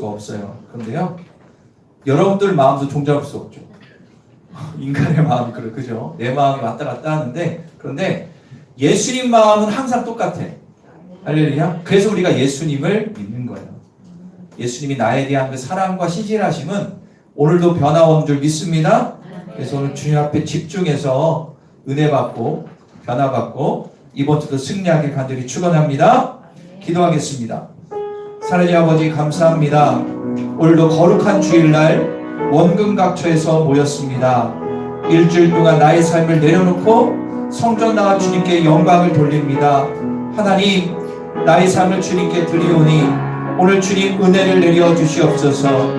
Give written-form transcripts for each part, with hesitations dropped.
수가 없어요. 그런데요, 여러분들 마음도 종잡을 수 없죠. 인간의 마음이 그죠? 내 마음이 왔다 갔다 하는데, 그런데 예수님 마음은 항상 똑같아. 할렐루야. 그래서 우리가 예수님을 믿는 거예요. 예수님이 나에 대한 그 사랑과 신실하심은 오늘도 변화없는 줄 믿습니다. 그래서 오늘 주님 앞에 집중해서 은혜 받고 변화 받고 이번 주도 승리하길 간절히 축원합니다. 기도하겠습니다. 하나님 아버지 감사합니다. 오늘도 거룩한 주일날 원금각처에서 모였습니다. 일주일 동안 나의 삶을 내려놓고 성전 나와 주님께 영광을 돌립니다. 하나님, 나의 삶을 주님께 드리오니 오늘 주님 은혜를 내려 주시옵소서.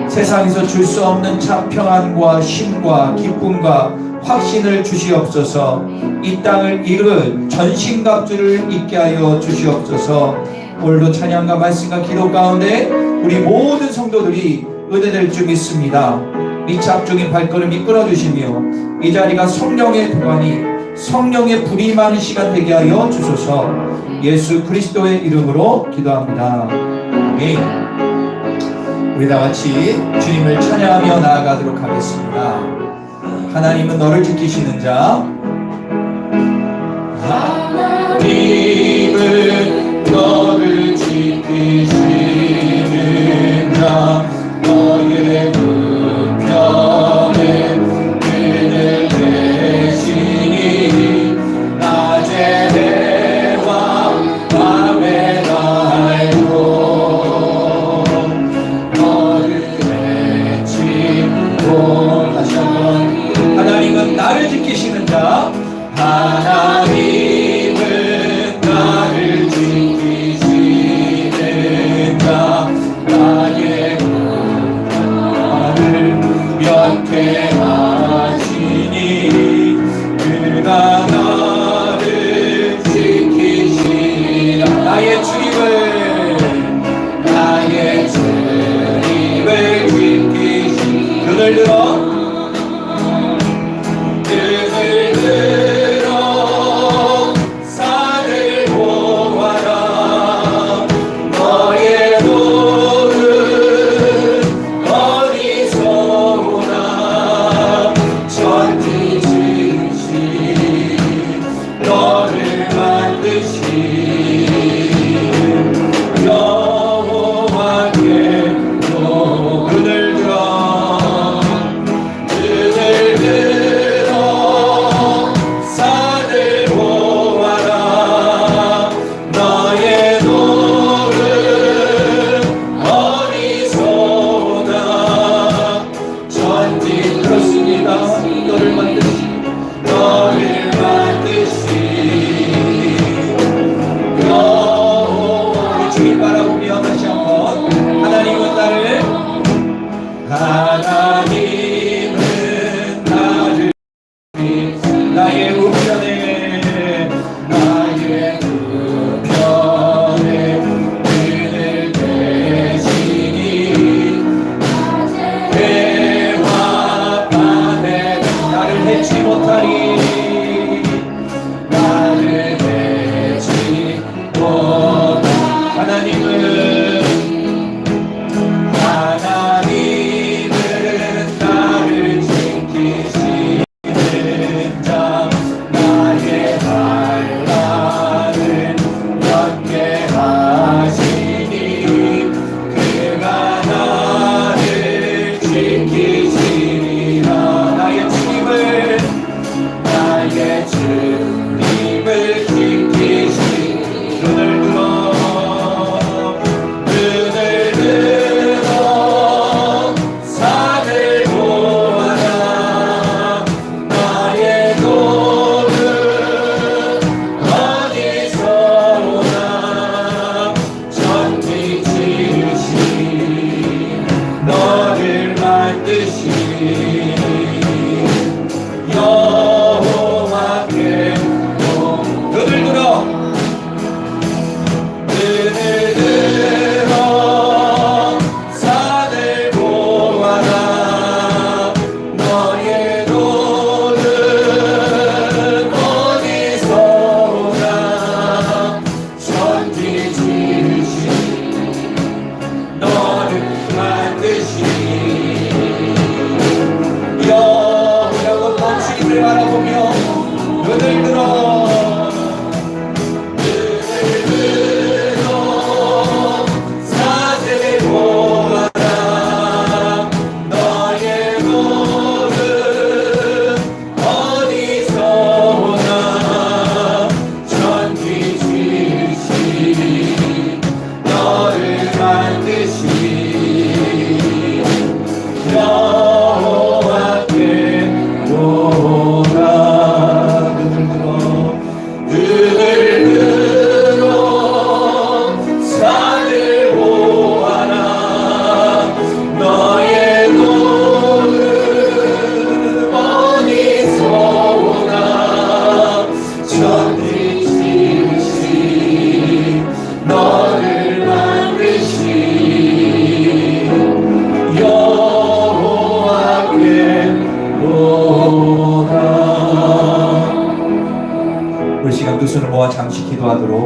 세상에서 줄 수 없는 참 평안과 쉼과 기쁨과 확신을 주시옵소서. 이 땅을 이룰 전신갑주를 잊게 하여 주시옵소서. 오늘도 찬양과 말씀과 기도 가운데 우리 모든 성도들이 은혜될 줄 믿습니다. 미착중인 발걸음 이끌어 주시며 이 자리가 성령의 도가니 성령의 불이 임하는 시간 되게 하여 주소서. 예수 그리스도의 이름으로 기도합니다. 아멘. 우리 다 같이 주님을 찬양하며 나아가도록 하겠습니다. 하나님은 너를 지키시는 자, 하나님은 너를 지키시는 자, 너의 우편에 그늘 대시니 낮에 해와 밤에 달도 너를 외치고. 다시 한번. 하나님은 나를 지키시는 자, 하나님은 나를 지키시는 자, 나의 구원을 면케하시니 그가 나를 지키시라. 나의 주님을 지키시. 눈을 들어 산을 보아라. 너의 도는 어디서 오나. 천지 지으신 너를 만드신 여호와께 눈을 들어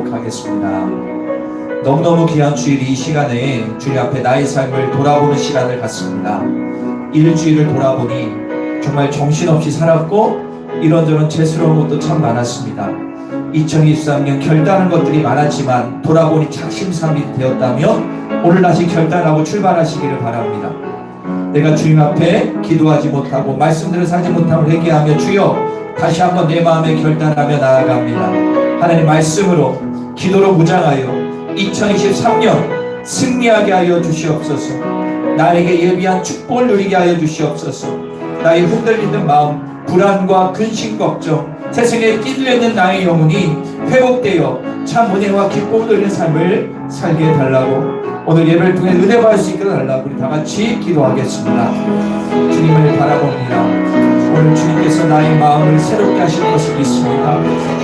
나누도록 하겠습니다. 너무너무 귀한 주일 이 시간에 주님 앞에 나의 삶을 돌아보는 시간을 갖습니다. 일주일을 돌아보니 정말 정신없이 살았고 이런저런 죄스러운 것도 참 많았습니다. 2023년 결단한 것들이 많았지만 돌아보니 작심삼일이 되었다면 오늘 다시 결단하고 출발하시기를 바랍니다. 내가 주님 앞에 기도하지 못하고 말씀들을 하지 못함을 회개하며 주여 다시 한번 내 마음에 결단하며 나아갑니다. 하나님 말씀으로 기도로 무장하여 2023년 승리하게 하여 주시옵소서. 나에게 예비한 축복을 누리게 하여 주시옵소서. 나의 흔들리는 마음, 불안과 근심 걱정, 세상에 끼들려있는 나의 영혼이 회복되어 참 은혜와 기쁨을 누리는 삶을 살게 해달라고 오늘 예배를 통해 은혜 받을 수 있게 해달라고 우리 다같이 기도하겠습니다. 주님을 바라봅니다. 오늘 주님께서 나의 마음을 새롭게 하실 것을 믿습니다.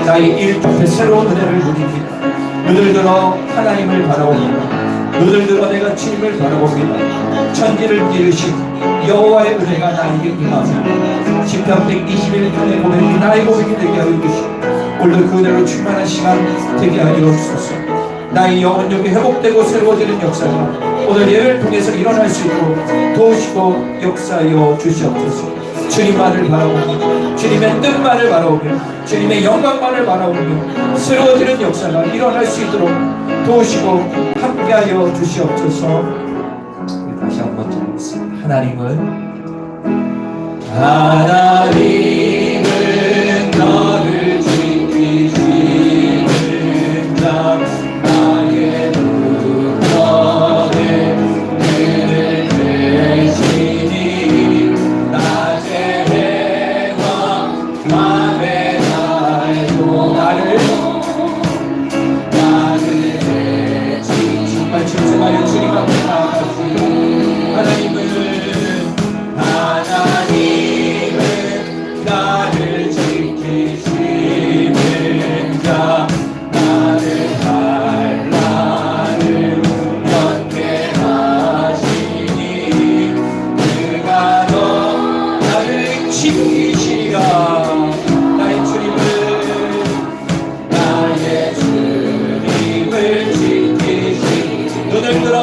나의 일 앞에 새로운 은혜를 누립니다. 눈을 들어 하나님을 바라봅니다. 눈을 들어 내가 주님을 바라봅니다. 천지를 기르신 여호와의 은혜가 나에게 임합니다. 시편 121편의 고백이 나의 고백이 되게 하여 주시고 오늘도 그 은혜로 충만한 시간 되게 하여 주소서. 나의 영혼력이 회복되고 새로워지는 역사가 오늘 예배를 통해서 일어날 수 있도록 도우시고 역사하여 주시옵소서. 주님만을 바라보며 주님의 뜻만을 바라보며 주님의 영광만을 바라보며 새로워지는 역사가 일어날 수 있도록 도우시고 함께하여 주시옵소서. 다시 한번 드리겠습니다. 하나님은 너를 지키시는 자 나의 구원의 은혜를 되시니 낮의 해와 밤의 달도 나를 대지 정말 진정하여 주님 앞에 나아가시 하나님은 나를 지키시는 자 나를 반란을 연계하시니 그가 너 나를 지키시라. 나의 주님을 지키시니 눈을 들어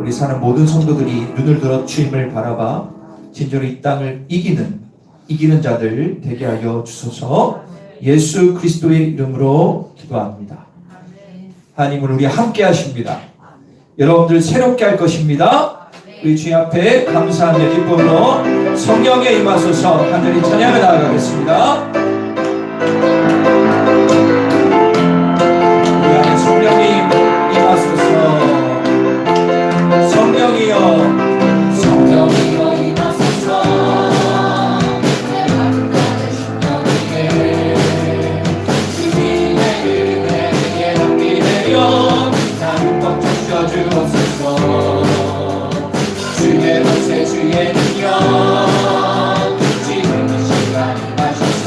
우리 사는 모든 성도들이 눈을 들어 주님을 바라봐 진정으로 이 땅을 이기는 자들 되게 하여 주소서. 예수 그리스도의 이름으로 기도합니다. 하나님은 우리 함께 하십니다. 여러분들 새롭게 할 것입니다. 우리 주님 앞에 감사하며 기쁨으로 성령에 임하소서 간절히 찬양해 나아가겠습니다. 우리 안에 성령이 임하소서. 성령이여 임하소서. 주님의 은혜에 함께되며 나를 꽉 주셔주옵소서. 주의 권세 주의 능력 지금 이 시간 임하셔서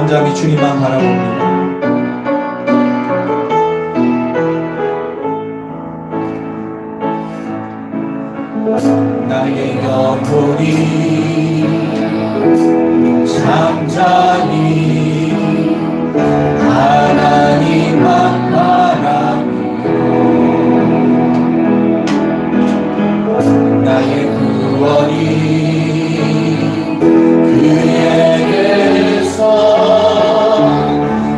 잠잠히 주님만 바라봅니다. 나의 영혼이 잠잠히 하나님만 바라보며 나의 구원이 그에게서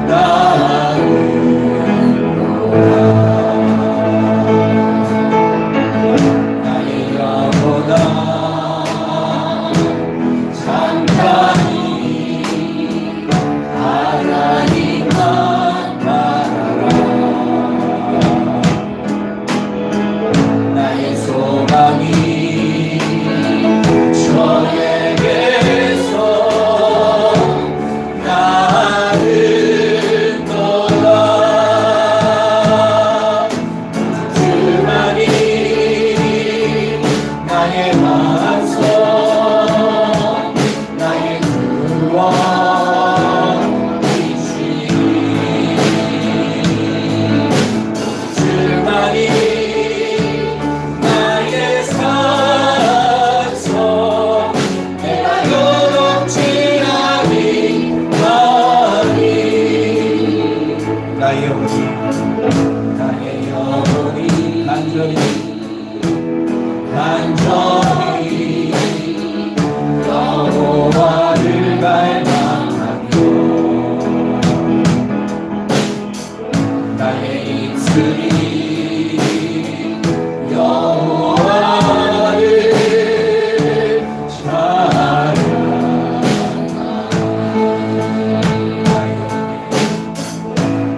나오노라. 나의 영혼아 잠잠히 하나님만 바라라. 나의 소망이 저에게서 나른도다. 주만이 나의 반석 나의 구원이시니 주만이 나의 산성 내가 요동치 아니하니. 나의 영혼이 간절히 여호와를 갈망하며 나의 입술이 여호와를 찬양하며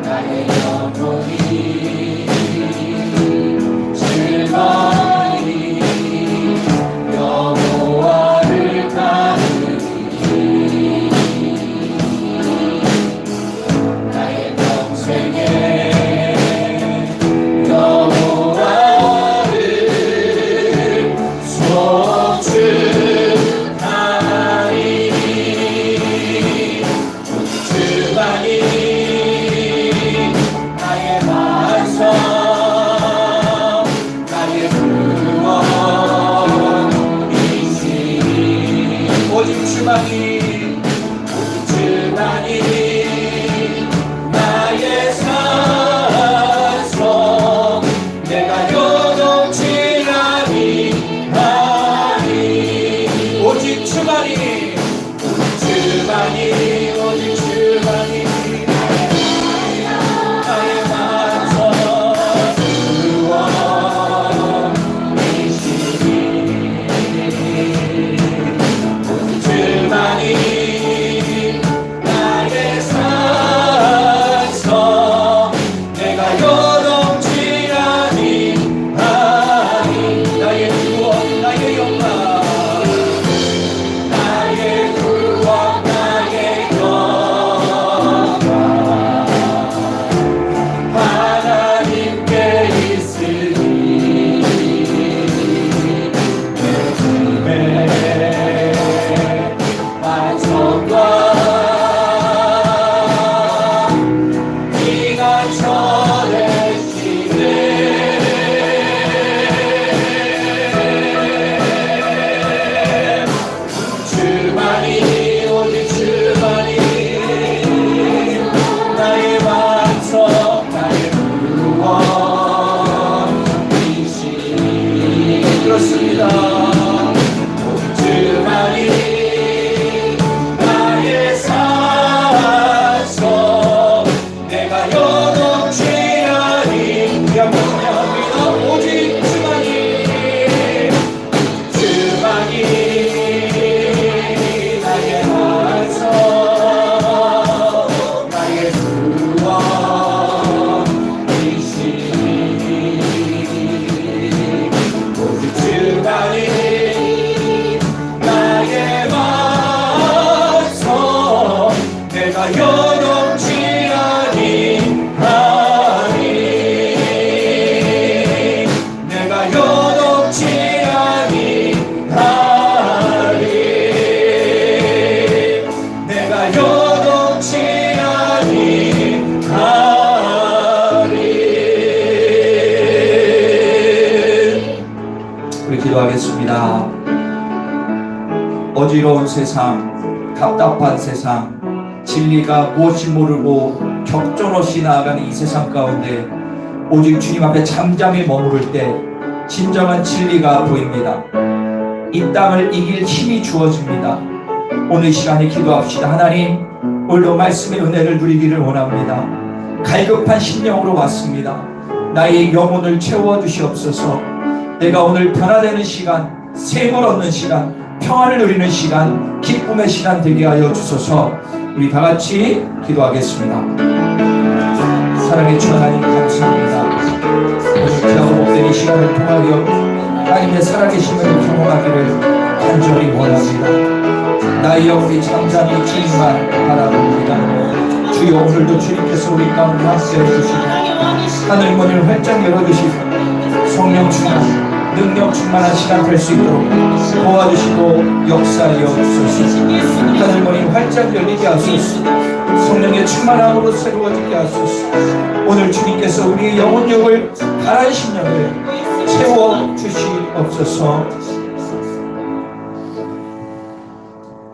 나의 영혼이 즐거이 여호와를 따르니 나의 평생에 여호와를 송축하리니 주만이 나의 반석 나의 구원이시니 오직 주만이 나의 산성 내가 요동치 아니하니. 오직 주만이 오직 주만이 나의 반석 구원이시니 오직 주만이 나의 산성 내가 요동치 아니하니. 나의 구원 나의 영광 나의 구원 나의 영광 하나님께 있으니 내 삶의 반석과 네가 전해지네. 주만이 오직 주만이 나의 반석 나의 구원이시니. 그렇습니다. 오직 주만이 나의 산성 내가 요동치 아니하며 오직 주만이 나의 반석 나의 구원이시니 오직 주만이 나의 반석 내가 요동치 아니하니. 내가 요동치 아니하니. 어지러운 세상, 답답한 세상, 진리가 무엇이 모르고 격전없이 나아가는 이 세상 가운데 오직 주님 앞에 잠잠히 머무를 때 진정한 진리가 보입니다. 이 땅을 이길 힘이 주어집니다. 오늘 시간에 기도합시다. 하나님, 오늘도 말씀의 은혜를 누리기를 원합니다. 갈급한 심령으로 왔습니다. 나의 영혼을 채워주시옵소서. 내가 오늘 변화되는 시간, 샘을 얻는 시간, 평안을 누리는 시간, 기쁨의 시간 되게 하여 주소서. 우리 다 같이 기도하겠습니다. 사랑의 주 하나님 감사합니다. 오늘 귀하고 복된 이 시간을 통하여 하나님의 살아계심을 경험하기를 간절히 원합니다. 나의 영혼이 잠잠히 주님만 바라봅니다. 주여, 오늘도 주님께서 우리 가운데 함께해 주시고 하늘 문을 활짝 열어주시고 성령 충만, 능력 충만한 시간 될 수 있도록 도와주시고 역사하여 주소서. 하늘 문이 활짝 열리게 하소서. 성령의 충만함으로 새로워지게 하소서. 오늘 주님께서 우리의 영혼력을 가라앉은 심령을 채워주시옵소서.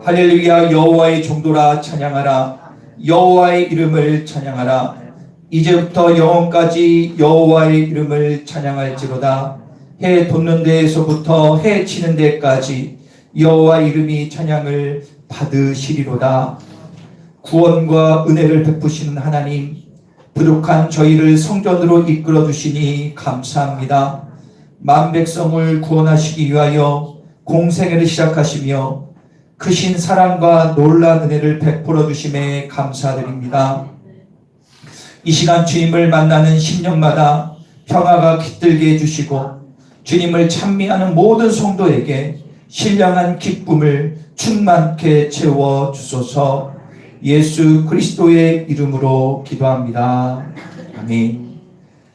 할렐루야. 여호와의 종도라 찬양하라. 여호와의 이름을 찬양하라. 이제부터 영원까지 여호와의 이름을 찬양할지로다. 해 돋는 데에서부터 해 치는 데까지 여호와 이름이 찬양을 받으시리로다. 구원과 은혜를 베푸시는 하나님, 부족한 저희를 성전으로 이끌어 주시니 감사합니다. 만 백성을 구원하시기 위하여 공생애를 시작하시며 크신 사랑과 놀라운 은혜를 베풀어 주심에 감사드립니다. 이 시간 주님을 만나는 심령마다 평화가 깃들게 해주시고 주님을 찬미하는 모든 성도에게 신령한 기쁨을 충만케 채워 주소서. 예수 그리스도의 이름으로 기도합니다. 아멘.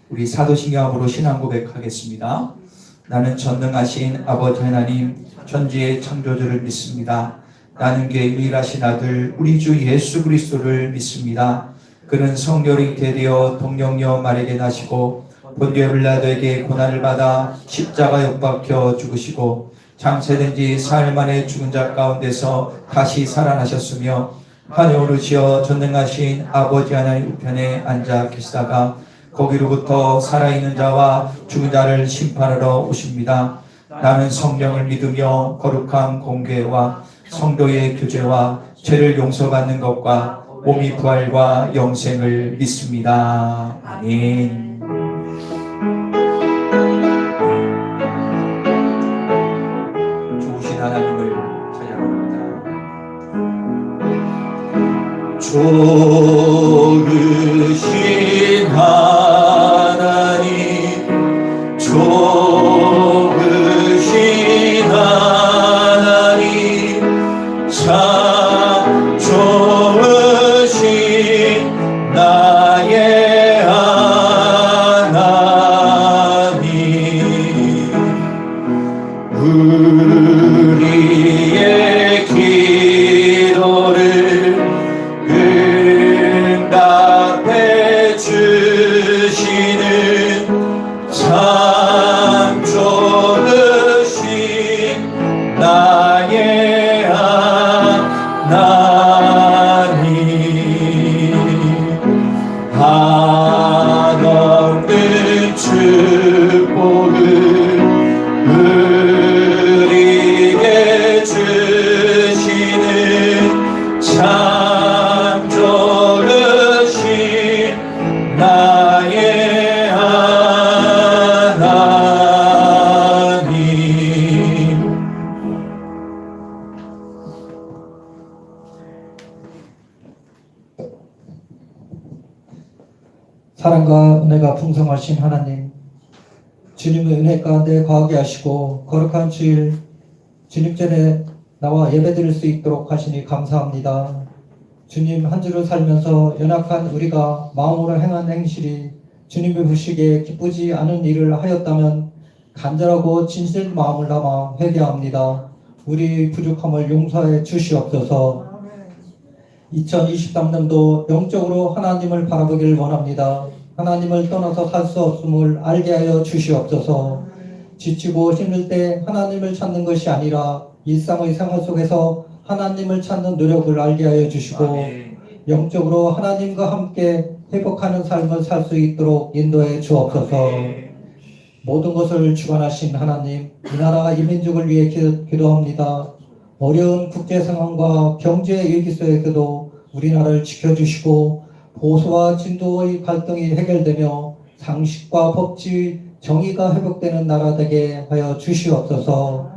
우리 사도신경으로 신앙 고백하겠습니다. 나는 전능하신 아버지 하나님, 천지의 창조주를 믿습니다. 나는 그 유일하신 아들 우리 주 예수 그리스도를 믿습니다. 그는 성령이 되어 동정녀 마리아에게 나시고 본디오 빌라도에게 고난을 받아 십자가 못 죽으시고 장세된 지 사흘 만에 죽은 자 가운데서 다시 살아나셨으며 하늘 오르시어 전능하신 아버지 하나님 우편에 앉아 계시다가 거기로부터 살아있는 자와 죽은 자를 심판하러 오십니다. 나는 성령을 믿으며 거룩한 공개와 성도의 교제와 죄를 용서받는 것과 몸이 부활과 영생을 믿습니다. 아멘. 좋으신 하나님을 찬양합니다. 좋으신 하나님, 좋으신 하나님, 참 좋으신 나의 하나님, 우리의 기도를 응답해 주시는 참 좋으신 나의 하나님, 한없는 축복을 우리에게 주시는 참 좋으신 나의 하나님. 사랑과 은혜가 풍성하신 하나님, 주님의 은혜 가운데 거하게 하시고 거룩한 주일 주님 전에 나와 예배드릴 수 있도록 하시니 감사합니다. 주님, 한 주를 살면서 연약한 우리가 마음으로 행한 행실이 주님의 보시기에 기쁘지 않은 일을 하였다면 간절하고 진실된 마음을 담아 회개합니다. 우리 부족함을 용서해 주시옵소서. 2023년도 영적으로 하나님을 바라보기를 원합니다. 하나님을 떠나서 살 수 없음을 알게 하여 주시옵소서. 지치고 힘들 때 하나님을 찾는 것이 아니라 일상의 생활 속에서 하나님을 찾는 노력을 알게 하여 주시고 아멘. 영적으로 하나님과 함께 회복하는 삶을 살 수 있도록 인도해 주옵소서. 아멘. 모든 것을 주관하신 하나님, 이 나라 이 민족을 위해 기도합니다. 어려운 국제 상황과 경제 위기 속에서도 우리나라를 지켜주시고 보수와 진도의 갈등이 해결되며 상식과 법치, 정의가 회복되는 나라 되게 하여 주시옵소서.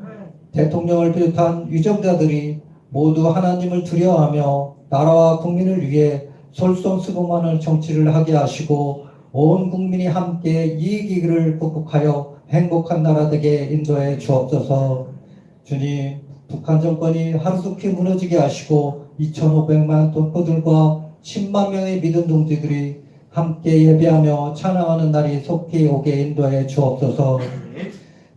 대통령을 비롯한 유정자들이 모두 하나님을 두려워하며 나라와 국민을 위해 솔선수범하는 정치를 하게 하시고 온 국민이 함께 이기기를 극복하여 행복한 나라 되게 인도해 주옵소서. 주님, 북한 정권이 하루속히 무너지게 하시고 2,500만 동포들과 10만 명의 믿음 동지들이 함께 예배하며 찬양하는 날이 속히 오게 인도해 주옵소서.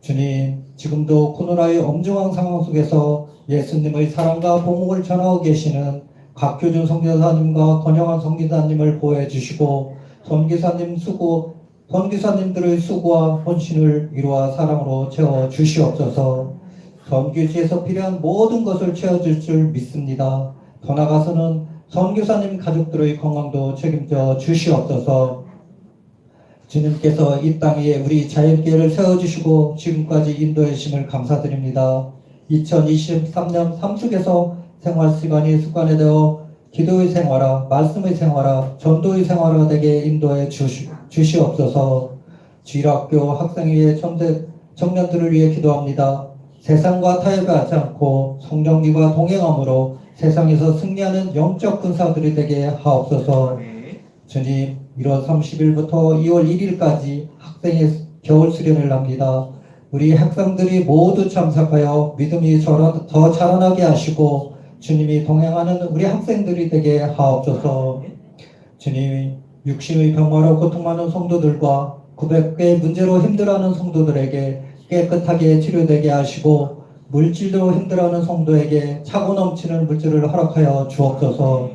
주님, 지금도 코로나의 엄중한 상황 속에서 예수님의 사랑과 복음을 전하고 계시는 각교준 선교사님과 권영환 선교사님을 보호해 주시고 선교사님들의 수고와 헌신을 위로와 사랑으로 채워 주시옵소서. 선교지에서 필요한 모든 것을 채워줄 줄 믿습니다. 더 나아가서는 선교사님 가족들의 건강도 책임져 주시옵소서. 주님께서 이 땅 위에 우리 자연계를 세워주시고 지금까지 인도해 주심을 감사드립니다. 2023년 3축에서 생활 시간이 습관에 되어 기도의 생활화, 말씀의 생활화, 전도의 생활화 되게 인도해 주시옵소서. 주일학교 학생회의 청년들을 위해 기도합니다. 세상과 타협하지 않고 성령님과 동행함으로 세상에서 승리하는 영적 군사들이 되게 하옵소서. 주님, 1월 30일부터 2월 1일까지 학생의 겨울 수련을 합니다. 우리 학생들이 모두 참석하여 믿음이 더 자라나게 하시고 주님이 동행하는 우리 학생들이 되게 하옵소서. 주님이 육신의 병마로 고통하는 성도들과 900개 문제로 힘들어하는 성도들에게 깨끗하게 치료되게 하시고 물질로 힘들어하는 성도에게 차고 넘치는 물질을 허락하여 주옵소서.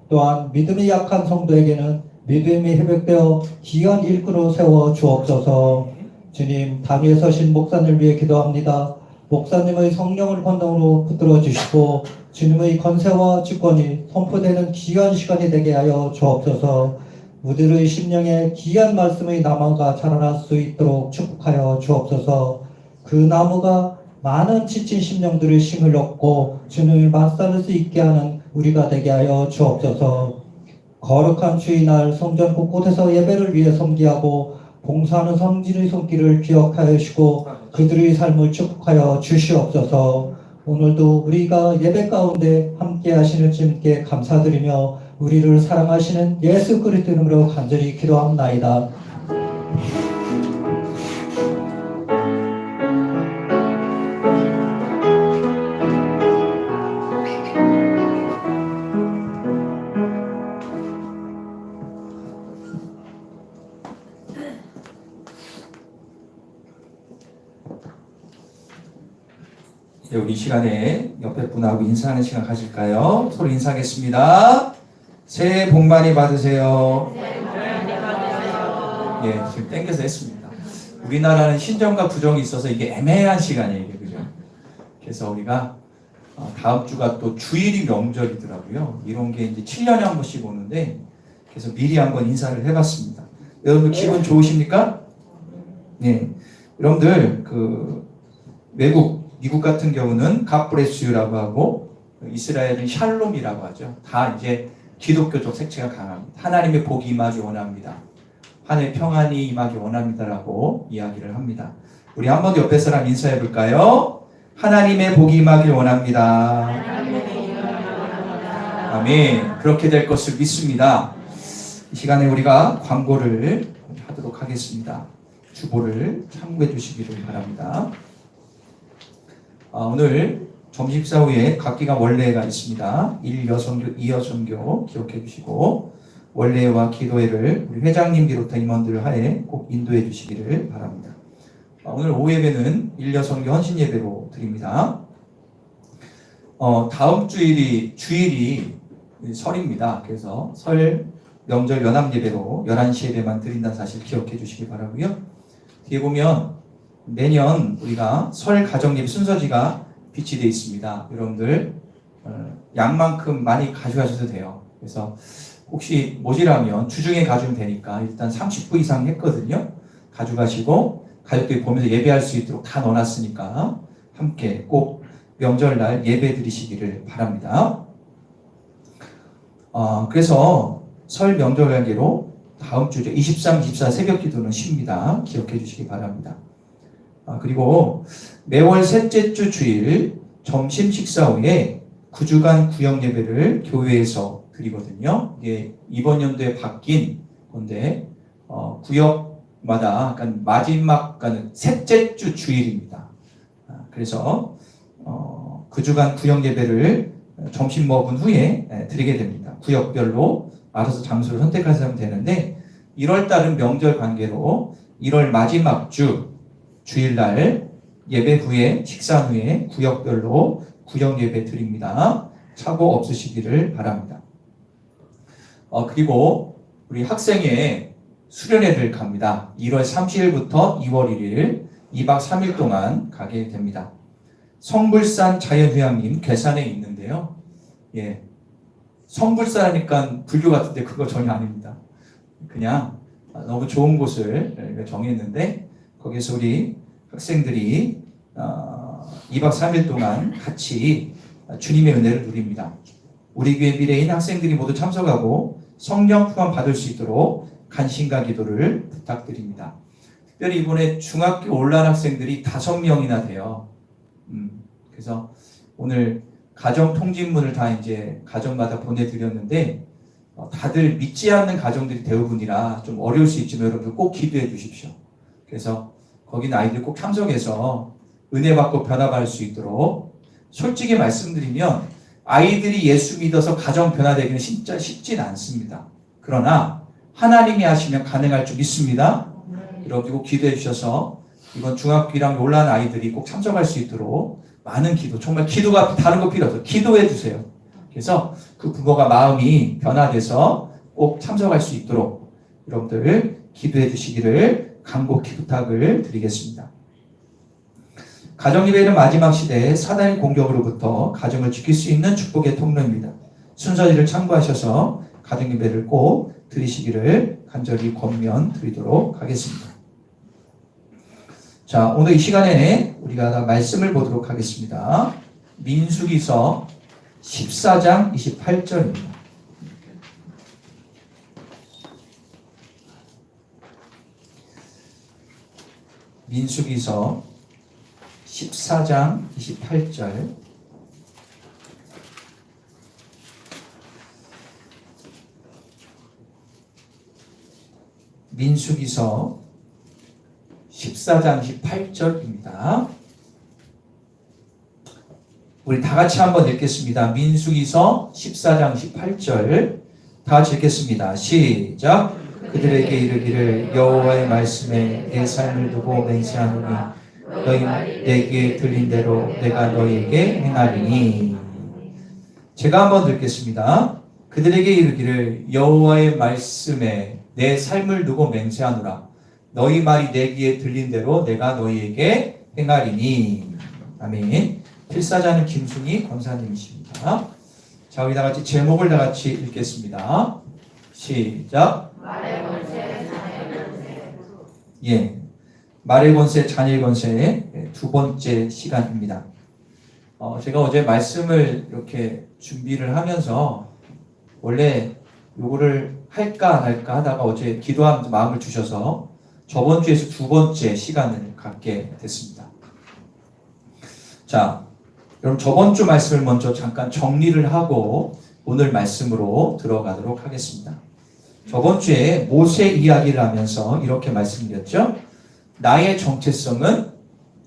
또한 믿음이 약한 성도에게는 믿음이 회복되어 귀한 일꾼으로 세워 주옵소서. 주님, 단위에 서신 목사님을 위해 기도합니다. 목사님의 성령을 권능으로 붙들어 주시고 주님의 권세와 주권이 선포되는 귀한 시간이 되게 하여 주옵소서. 우리의 심령에 귀한 말씀의 나무가 자라날 수 있도록 축복하여 주옵소서. 그 나무가 많은 지친 심령들의 힘을 얻고 주님을 맞서는 수 있게 하는 우리가 되게 하여 주옵소서. 거룩한 주의날 성전 곳곳에서 예배를 위해 섬기하고 봉사하는 성진의 손길을 기억하여 주시고 그들의 삶을 축복하여 주시옵소서. 오늘도 우리가 예배 가운데 함께 하시는 주님께 감사드리며 우리를 사랑하시는 예수 그리스도 이름으로 간절히 기도합나이다. 네, 우리 이 시간에 옆에 분하고 인사하는 시간 가질까요? 서로 인사하겠습니다. 새해 복 많이 받으세요. 예, 지금 땡겨서 했습니다. 우리나라는 신정과 부정이 있어서 이게 애매한 시간이에요, 이게, 그죠? 그래서 우리가 다음 주가 또 주일이 명절이더라고요. 이런 게 이제 7년에 한 번씩 오는데, 그래서 미리 한번 인사를 해봤습니다. 여러분 기분 좋으십니까? 네, 여러분들 미국 같은 경우는 God bless you라고 하고 이스라엘은 샬롬이라고 하죠. 다 이제 기독교적 색채가 강합니다. 하나님의 복이 임하기 원합니다. 하늘의 평안이 임하기 원합니다라고 이야기를 합니다. 우리 한 번 더 옆에 사람 인사해 볼까요? 하나님의 복이 임하길 원합니다. 아멘. 그렇게 될 것을 믿습니다. 이 시간에 우리가 광고를 하도록 하겠습니다. 주보를 참고해 주시기를 바랍니다. 오늘 점심식사 후에 각기가 원례가 있습니다. 1여선교, 2여선교 기억해 주시고 원례와 기도회를 우리 회장님 비롯한 임원들 하에 꼭 인도해 주시기를 바랍니다. 오늘 오후 예배는 1여선교 헌신예배로 드립니다. 다음 주일이 설입니다. 그래서 설 명절 연합예배로 11시 예배만 드린다는 사실 기억해 주시기 바라고요. 뒤에 보면 매년 우리가 설 가정예배 순서지가 비치되어 있습니다. 여러분들 양만큼 많이 가져가셔도 돼요. 그래서 혹시 모자라면 주중에 가져오면 되니까 일단 30부 이상 했거든요. 가져가시고 가족들이 보면서 예배할 수 있도록 다 넣어놨으니까 함께 꼭 명절날 예배 드리시기를 바랍니다. 그래서 설 명절 관계로 다음 주죠. 23, 24 새벽 기도는 쉽니다. 기억해 주시기 바랍니다. 그리고 매월 셋째 주 주일 점심 식사 후에 9주간 구역 예배를 교회에서 드리거든요. 이게 이번 연도에 바뀐 건데 구역마다 약간 마지막 가는 셋째 주 주일입니다. 그래서 9주간 구역 예배를 점심 먹은 후에 드리게 됩니다. 구역별로 알아서 장소를 선택하시면 되는데 1월 달은 명절 관계로 1월 마지막 주 주일날 예배 후에 식사 후에 구역별로 구역 예배 드립니다. 착오 없으시기를 바랍니다. 그리고 우리 학생회 수련회를 갑니다. 1월 30일부터 2월 1일 2박 3일 동안 가게 됩니다. 성불산 자연휴양림 괴산에 있는데요. 예, 성불산하니까 불교 같은데 그거 전혀 아닙니다. 그냥 너무 좋은 곳을 정했는데 거기서 우리 학생들이 2박 3일 동안 같이 주님의 은혜를 누립니다. 우리 교회 미래인 학생들이 모두 참석하고 성령 충만 받을 수 있도록 간신과 기도를 부탁드립니다. 특별히 이번에 중학교 올라온 학생들이 5명이나 돼요. 그래서 오늘 가정 통지문을 다 이제 가정마다 보내드렸는데 다들 믿지 않는 가정들이 대부분이라 좀 어려울 수 있지만 여러분들 꼭 기도해 주십시오. 그래서 거기는 아이들 꼭 참석해서 은혜 받고 변화받을 수 있도록 솔직히 말씀드리면 아이들이 예수 믿어서 가정 변화되기는 진짜 쉽진 않습니다. 그러나 하나님이 하시면 가능할 줄 믿습니다. 여러분들 꼭 기도해 주셔서 이번 중학교 1학년 올라온 아이들이 꼭 참석할 수 있도록 많은 기도, 정말 기도가 다른 거 필요 없어요. 기도해 주세요. 그래서 그 부모가 마음이 변화돼서 꼭 참석할 수 있도록 여러분들 기도해 주시기를 간곡히 부탁을 드리겠습니다. 가정예배는 마지막 시대에 사단의 공격으로부터 가정을 지킬 수 있는 축복의 통로입니다. 순서지를 참고하셔서 가정예배를 꼭 드리시기를 간절히 권면드리도록 하겠습니다. 자, 오늘 이 시간에 우리가 말씀을 보도록 하겠습니다. 민수기서 14장 28절입니다. 민수기서 14장 28절. 민수기서 14장 18절입니다. 우리 다 같이 한번 읽겠습니다. 민수기서 14장 18절 다 같이 읽겠습니다. 시작. 그들에게 이르기를 여호와의 말씀에 내 삶을 두고 맹세하노니 너희 내 귀에 들린 대로 내가 너희에게 행하리니. 제가 한번 읽겠습니다. 그들에게 이르기를 여호와의 말씀에 내 삶을 두고 맹세하노라. 너희 말이 내 귀에 들린 대로 내가 너희에게 행하리니. 아멘. 필사자는 김순희 권사님이십니다. 자, 우리 다 같이 제목을 다 같이 읽겠습니다. 시작. 말의 권세, 자녀의 권세. 예, 말의 권세, 자녀의 권세의 두 번째 시간입니다. 제가 어제 말씀을 이렇게 준비를 하면서 원래 요거를 할까 안 할까 하다가 어제 기도하면서 마음을 주셔서 저번 주에서 두 번째 시간을 갖게 됐습니다. 자, 여러분 저번 주 말씀을 먼저 잠깐 정리를 하고 오늘 말씀으로 들어가도록 하겠습니다. 저번 주에 모세 이야기를 하면서 이렇게 말씀드렸죠. 나의 정체성은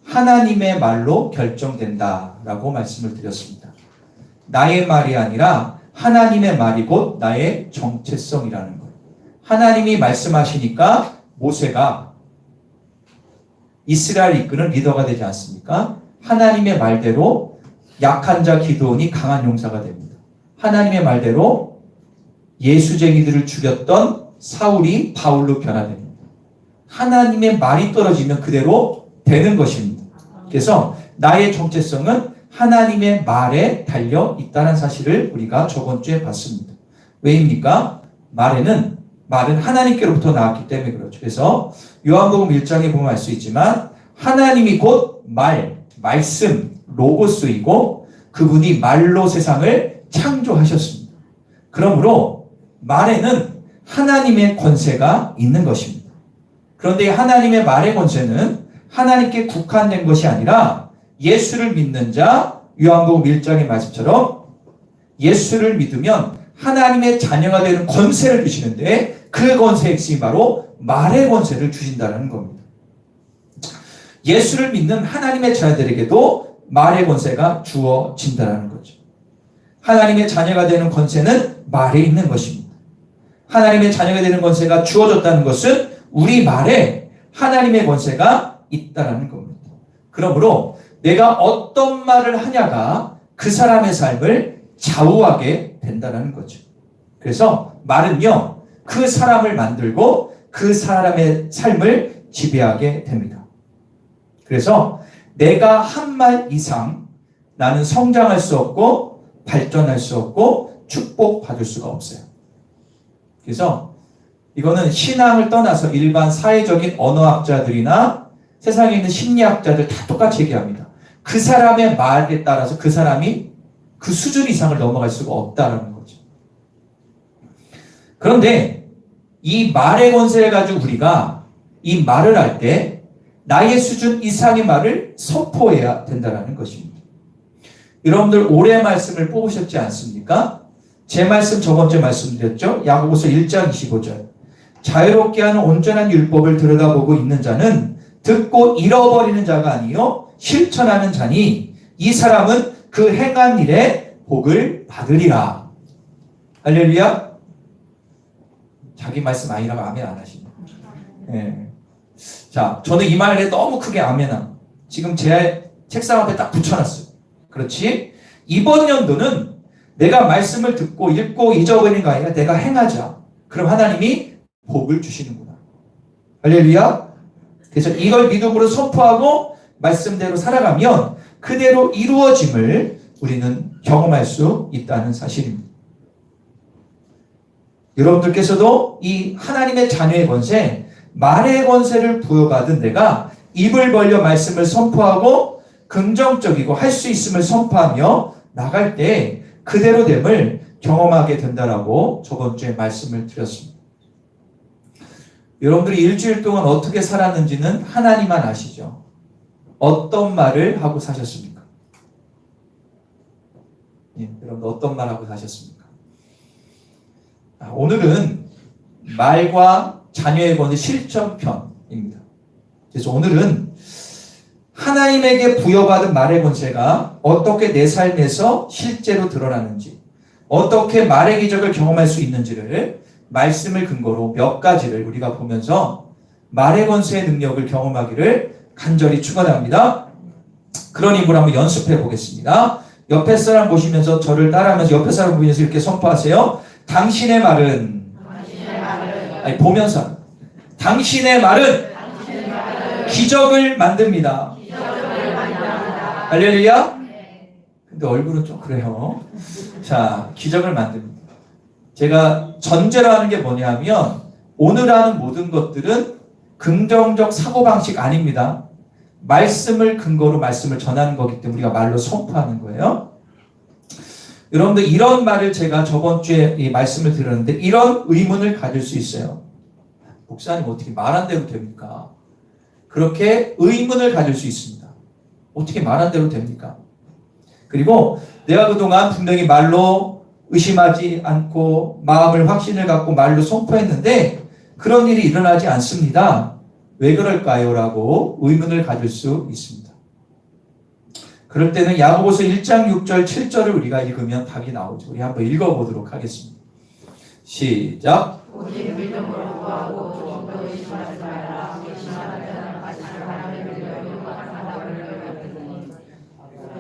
하나님의 말로 결정된다라고 말씀을 드렸습니다. 나의 말이 아니라 하나님의 말이 곧 나의 정체성이라는 거예요. 하나님이 말씀하시니까 모세가 이스라엘 이끄는 리더가 되지 않습니까? 하나님의 말대로 약한 자 기드온이 강한 용사가 됩니다. 하나님의 말대로 예수쟁이들을 죽였던 사울이 바울로 변화됩니다. 하나님의 말이 떨어지면 그대로 되는 것입니다. 그래서 나의 정체성은 하나님의 말에 달려 있다는 사실을 우리가 저번 주에 봤습니다. 왜입니까? 말은 하나님께로부터 나왔기 때문에 그렇죠. 그래서 요한복음 1장에 보면 알 수 있지만 하나님이 곧 말씀, 로고스이고 그분이 말로 세상을 창조하셨습니다. 그러므로 말에는 하나님의 권세가 있는 것입니다. 그런데 하나님의 말의 권세는 하나님께 국한된 것이 아니라 예수를 믿는 자, 요한복음 1장의 말씀처럼 예수를 믿으면 하나님의 자녀가 되는 권세를 주시는데 그 권세의 핵심이 바로 말의 권세를 주신다는 겁니다. 예수를 믿는 하나님의 자녀들에게도 말의 권세가 주어진다는 거죠. 하나님의 자녀가 되는 권세는 말에 있는 것입니다. 하나님의 자녀가 되는 권세가 주어졌다는 것은 우리 말에 하나님의 권세가 있다는 겁니다. 그러므로 내가 어떤 말을 하냐가 그 사람의 삶을 좌우하게 된다는 거죠. 그래서 말은요, 그 사람을 만들고 그 사람의 삶을 지배하게 됩니다. 그래서 내가 한 말 이상 나는 성장할 수 없고 발전할 수 없고 축복받을 수가 없어요. 그래서 이거는 신앙을 떠나서 일반 사회적인 언어학자들이나 세상에 있는 심리학자들 다 똑같이 얘기합니다. 그 사람의 말에 따라서 그 사람이 그 수준 이상을 넘어갈 수가 없다는 거죠. 그런데 이 말의 권세를 가지고 우리가 이 말을 할 때 나의 수준 이상의 말을 선포해야 된다는 것입니다. 여러분들 올해 말씀을 뽑으셨지 않습니까? 제 말씀 저번주에 말씀드렸죠. 야고보서 1장 25절. 자유롭게 하는 온전한 율법을 들여다보고 있는 자는 듣고 잃어버리는 자가 아니요 실천하는 자니 이 사람은 그 행한 일에 복을 받으리라. 할렐루야. 자기 말씀 아니라고 아멘 안 하시네. 네. 자, 저는 이 말에 너무 크게 아멘함. 지금 제 책상 앞에 딱 붙여놨어요. 그렇지? 이번 연도는 내가 말씀을 듣고 읽고 잊어버리는 거 아니라 내가 행하자. 그럼 하나님이 복을 주시는구나. 할렐루야. 그래서 이걸 믿음으로 선포하고 말씀대로 살아가면 그대로 이루어짐을 우리는 경험할 수 있다는 사실입니다. 여러분들께서도 이 하나님의 자녀의 권세, 말의 권세를 부여받은 내가 입을 벌려 말씀을 선포하고 긍정적이고 할 수 있음을 선포하며 나갈 때 그대로 됨을 경험하게 된다라고 저번 주에 말씀을 드렸습니다. 여러분들이 일주일 동안 어떻게 살았는지는 하나님만 아시죠. 어떤 말을 하고 사셨습니까? 예, 여러분들 어떤 말 하고 사셨습니까? 오늘은 말과 자녀의 권세 실천편입니다. 그래서 오늘은 하나님에게 부여받은 말의 권세가 어떻게 내 삶에서 실제로 드러나는지, 어떻게 말의 기적을 경험할 수 있는지를 말씀을 근거로 몇 가지를 우리가 보면서 말의 권세의 능력을 경험하기를 간절히 축원합니다. 그런 힘으로 한번 연습해 보겠습니다. 옆에 사람 보시면서 저를 따라하면서 옆에 사람 보면서 이렇게 선포하세요. 당신의 말은 아니, 보면서 당신의 말은 기적을 만듭니다. 할렐루야. 근데 얼굴은 좀 그래요. 자, 기적을 만듭니다. 제가 전제로 하는 게 뭐냐면 오늘 하는 모든 것들은 긍정적 사고방식 아닙니다. 말씀을 근거로 말씀을 전하는 거기 때문에 우리가 말로 선포하는 거예요. 여러분들 이런 말을 제가 저번 주에 이 말씀을 드렸는데 이런 의문을 가질 수 있어요. 목사님 어떻게 말한 대로 됩니까? 그렇게 의문을 가질 수 있습니다. 어떻게 말한 대로 됩니까? 그리고 내가 그동안 분명히 말로 의심하지 않고 마음을 확신을 갖고 말로 선포했는데 그런 일이 일어나지 않습니다. 왜 그럴까요? 라고 의문을 가질 수 있습니다. 그럴 때는 야고보서 1장 6절 7절을 우리가 읽으면 답이 나오죠. 우리 한번 읽어보도록 하겠습니다. 시작. 오직 믿음으로 구하고 조금도 의심하지 말라. 의심하는 자는 마치 바람에 밀려 요동하는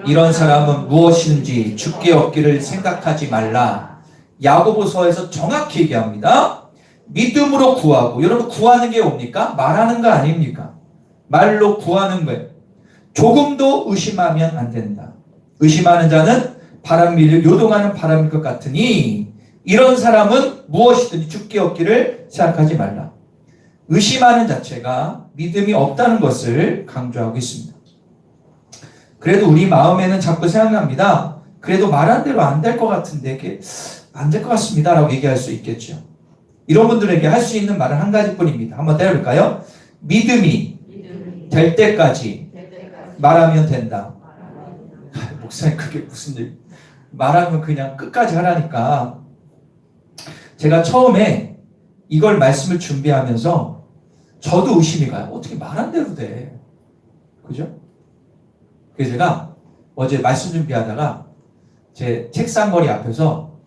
이런 사람은 무엇인지 죽게 얻기를 생각하지 말라. 야고보서에서 정확히 얘기합니다. 믿음으로 구하고, 여러분 구하는 게 뭡니까? 말하는 거 아닙니까? 말로 구하는 거예요. 조금도 의심하면 안 된다. 의심하는 자는 바람 밀려 요동하는 바람일 것 같으니 이런 사람은 무엇이든지 죽게 없기를 생각하지 말라. 의심하는 자체가 믿음이 없다는 것을 강조하고 있습니다. 그래도 우리 마음에는 자꾸 생각납니다. 그래도 말한 대로 안 될 것 같은데 안 될 것 같습니다 라고 얘기할 수 있겠죠. 이런 분들에게 할 수 있는 말은 한 가지뿐입니다. 한번 때려볼까요? 믿음이 될 때까지 말하면 된다. 목사님 그게 무슨 일? 말하면 그냥 끝까지 하라니까. 제가 처음에 이걸 말씀을 준비하면서 저도 의심이 가요. 어떻게 말한 대로 돼? 그죠? 그래서 제가 어제 말씀 준비하다가 제 책상머리 앞에서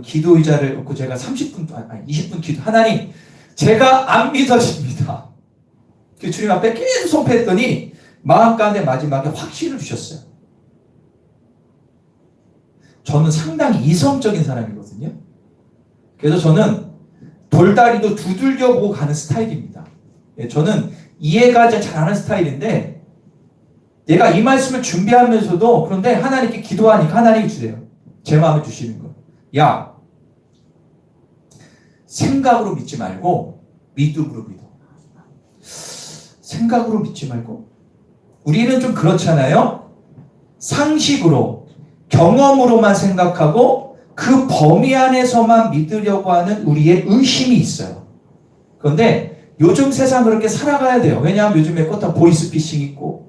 기도 의자를 놓고 제가 30분, 아니 20분 기도. 하나님, 제가 안 믿어집니다. 그 주님 앞에 계속 선포했더니 마음 가운데 마지막에 확신을 주셨어요. 저는 상당히 이성적인 사람이거든요. 그래서 저는 돌다리도 두들겨 보고 가는 스타일입니다. 저는 이해가 잘하는 스타일인데 내가 이 말씀을 준비하면서도 그런데 하나님께 기도하니까 하나님이 주세요. 제 마음에 주시는 거. 야, 생각으로 믿지 말고 믿음으로 믿어. 생각으로 믿지 말고. 우리는 좀 그렇잖아요. 상식으로, 경험으로만 생각하고 그 범위 안에서만 믿으려고 하는 우리의 의심이 있어요. 그런데 요즘 세상 그렇게 살아가야 돼요. 왜냐하면 요즘에 꽃다 보이스피싱 있고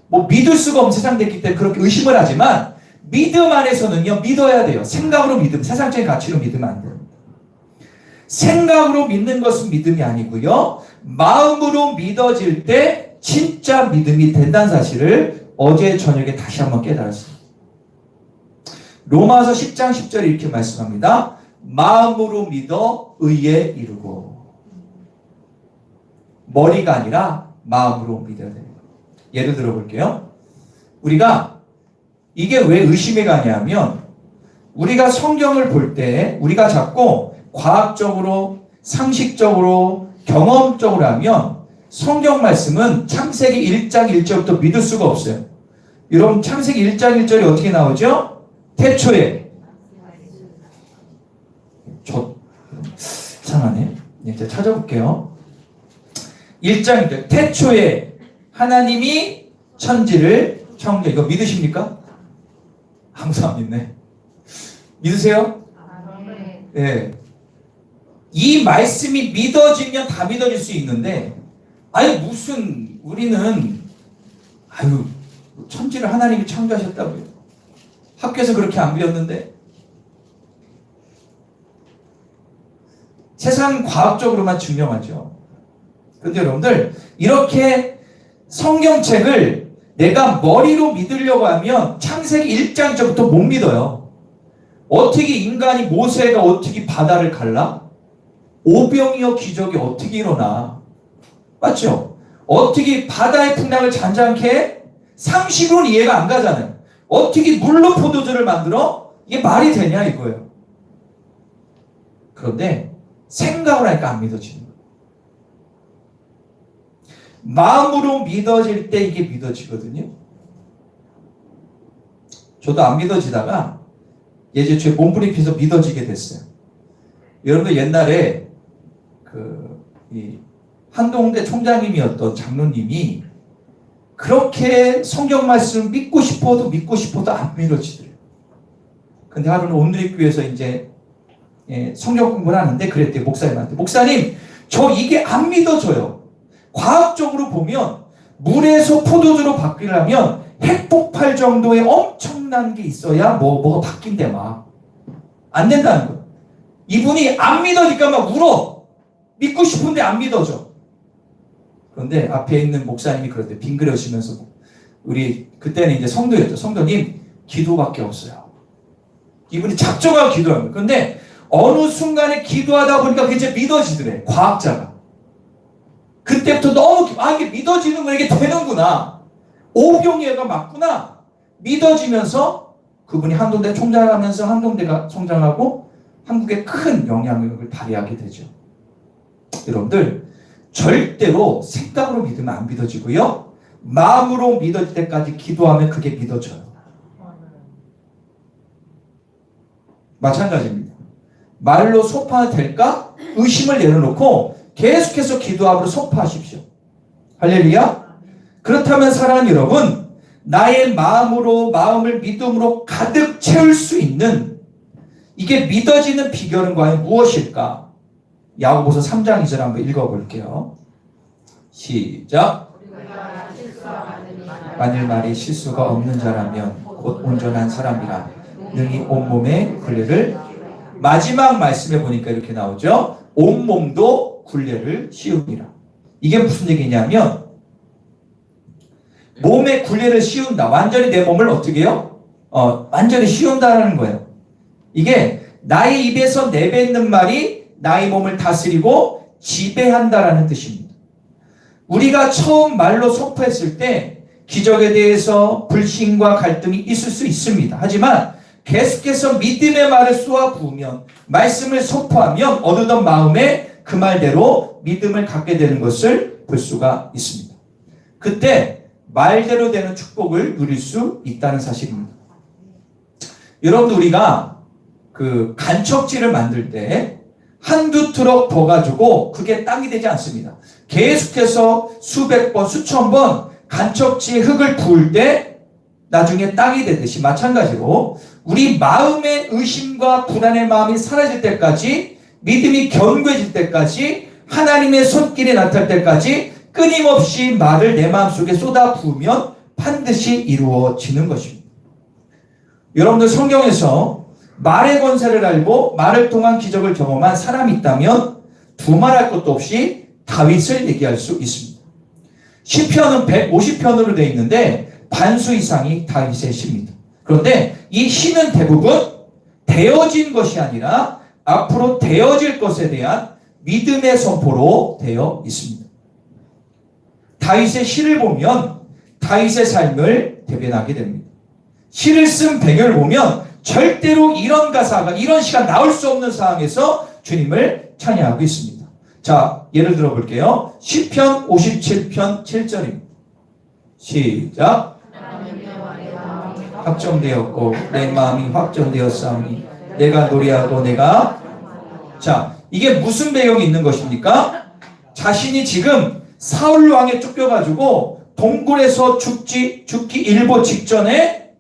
뭐 믿을 수가 없는 세상 됐기 때문에 그렇게 의심을 하지만 믿음 안에서는요, 믿어야 돼요. 생각으로 믿음, 세상적인 가치로 믿으면 안 됩니다. 생각으로 믿는 것은 믿음이 아니고요, 마음으로 믿어질 때 진짜 믿음이 된다는 사실을 어제 저녁에 다시 한번 깨달았습니다. 로마서 10장 10절에 이렇게 말씀합니다. 마음으로 믿어 의에 이르고. 머리가 아니라 마음으로 믿어야 됩니다. 예를 들어 볼게요. 우리가 이게 왜 의심이 가냐면 우리가 성경을 볼 때 우리가 자꾸 과학적으로, 상식적으로, 경험적으로 하면 성경 말씀은 창세기 1장 1절부터 믿을 수가 없어요. 여러분 창세기 1장 1절이 어떻게 나오죠? 태초에. 이상하네. 이제 찾아볼게요. 1장 1절. 태초에 하나님이 천지를 창조. 이거 믿으십니까? 아무도 안 믿네. 믿으세요? 네. 이 말씀이 믿어지면 다 믿어질 수 있는데, 아니 무슨 우리는 천지를 하나님이 창조하셨다고요. 학교에서 그렇게 안 배웠는데. 세상 과학적으로만 증명하죠. 그런데 여러분들 이렇게 성경책을 내가 머리로 믿으려고 하면 창세기 1장부터 못 믿어요. 어떻게 인간이 모세가 어떻게 바다를 갈라? 오병이어 기적이 어떻게 일어나? 맞죠? 어떻게 바다의 풍랑을 잔잔케 해? 상식으로는 이해가 안 가잖아요. 어떻게 물로 포도주를 만들어? 이게 말이 되냐 이거예요. 그런데 생각을 하니까 안 믿어지는 거예요. 마음으로 믿어질 때 이게 믿어지거든요. 저도 안 믿어지다가 예전에 제 몸부림피서 믿어지게 됐어요. 여러분들 옛날에 이 한동대 총장님이었던 장로님이 그렇게 성경 말씀을 믿고 싶어도 안 믿어지더래요. 근데 하루는 온누리교회에서 이제 성경 공부를 하는데 그랬대요. 목사님한테. 목사님, 저 이게 안 믿어져요. 과학적으로 보면 물에서 포도주로 바뀌려면 핵폭발 정도의 엄청난 게 있어야 뭐가 바뀐대 막. 안 된다는 거예요. 이분이 안 믿어지니까 막 울어. 믿고 싶은데 안 믿어져. 그런데 앞에 있는 목사님이 그럴 때 빙그레시면서 우리 그때는 이제 성도였죠. 성도님 기도밖에 없어요. 이분이 작정하고 기도하는 거예요. 그런데 어느 순간에 기도하다 보니까 그게 이제 믿어지더래. 과학자가. 그때부터 너무 이게 믿어지는 거 이게 되는구나. 오병이어가 맞구나. 믿어지면서 그분이 한동대 총장을 하면서 한동대가 성장하고 한국에 큰 영향력을 발휘하게 되죠. 여러분들 절대로 생각으로 믿으면 안 믿어지고요. 마음으로 믿어질 때까지 기도하면 그게 믿어져요. 마찬가지입니다. 말로 소파는 될까? 의심을 내려놓고 계속해서 기도함으로 소파하십시오. 할렐루야. 그렇다면 사랑하는 여러분, 나의 마음을 믿음으로 가득 채울 수 있는 이게 믿어지는 비결은 과연 무엇일까? 야고보서 3장 2절 한번 읽어볼게요. 시작. 만일 말이 실수가 없는 자라면 곧 온전한 사람이라 능히 온몸의 굴레를, 마지막 말씀에 보니까 이렇게 나오죠. 온몸도 굴레를 씌웁니다. 이게 무슨 얘기냐면 몸에 굴레를 씌운다. 완전히 내 몸을 어떻게 해요? 완전히 씌운다라는 거예요. 이게 나의 입에서 내뱉는 말이 나의 몸을 다스리고 지배한다라는 뜻입니다. 우리가 처음 말로 선포했을 때 기적에 대해서 불신과 갈등이 있을 수 있습니다. 하지만 계속해서 믿음의 말을 쏘아 부으면, 말씀을 선포하면 어느덧 마음에 그 말대로 믿음을 갖게 되는 것을 볼 수가 있습니다. 그때 말대로 되는 축복을 누릴 수 있다는 사실입니다. 여러분들, 우리가 그 간척지를 만들 때 한두 트럭 더 가지고 그게 땅이 되지 않습니다. 계속해서 수백 번, 수천 번 간척지에 흙을 부을 때 나중에 땅이 되듯이, 마찬가지로 우리 마음의 의심과 불안의 마음이 사라질 때까지, 믿음이 견고해질 때까지, 하나님의 손길이 나타날 때까지 끊임없이 말을 내 마음속에 쏟아 부으면 반드시 이루어지는 것입니다. 여러분들, 성경에서 말의 권세를 알고 말을 통한 기적을 경험한 사람이 있다면 두말할 것도 없이 다윗을 얘기할 수 있습니다. 시편은 150편으로 되어 있는데 반수 이상이 다윗의 시입니다. 그런데 이 시는 대부분 되어진 것이 아니라 앞으로 되어질 것에 대한 믿음의 선포로 되어 있습니다. 다윗의 시를 보면 다윗의 삶을 대변하게 됩니다. 시를 쓴 배경을 보면 절대로 이런 가사가, 이런 시가 나올 수 없는 상황에서 주님을 찬양하고 있습니다. 자, 예를 들어 볼게요. 시편 57편 7절입니다. 시작. 확정되었고 내 마음이 확정되었사오니 내가 노래하고 내가. 자, 이게 무슨 배경이 있는 것입니까? 자신이 지금 사울 왕에 쫓겨가지고 동굴에서 죽기 일보 직전에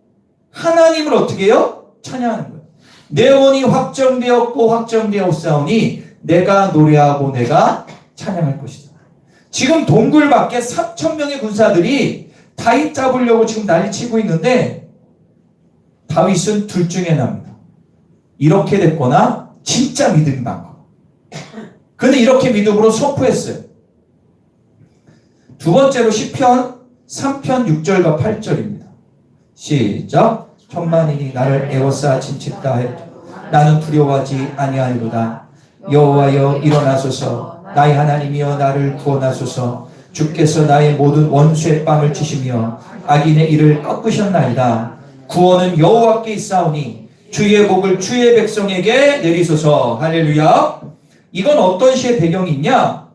하나님을 어떻게 해요? 찬양하는 거예요. 내 원이 확정되었고 확정되었사오니 내가 노래하고 내가 찬양할 것이다. 지금 동굴 밖에 3,000명의 군사들이 다윗 잡으려고 지금 난리치고 있는데 다윗은 둘 중에 납니다. 이렇게 됐거나 진짜 믿음이 많고. 그는 이렇게 믿음으로 선포했어요. 두 번째로 시편 3편 6절과 8절입니다. 시작. 천만인이 나를 에워싸 침칫다 해도 나는 두려워하지 아니하리로다. 여호와여 일어나소서. 나의 하나님이여 나를 구원하소서. 주께서 나의 모든 원수의 뺨을 치시며 악인의 이를 꺾으셨나이다. 구원은 여호와께 있사오니 주의 복을 주의 백성에게 내리소서. 할렐루야. 이건 어떤 시의 배경이 있냐?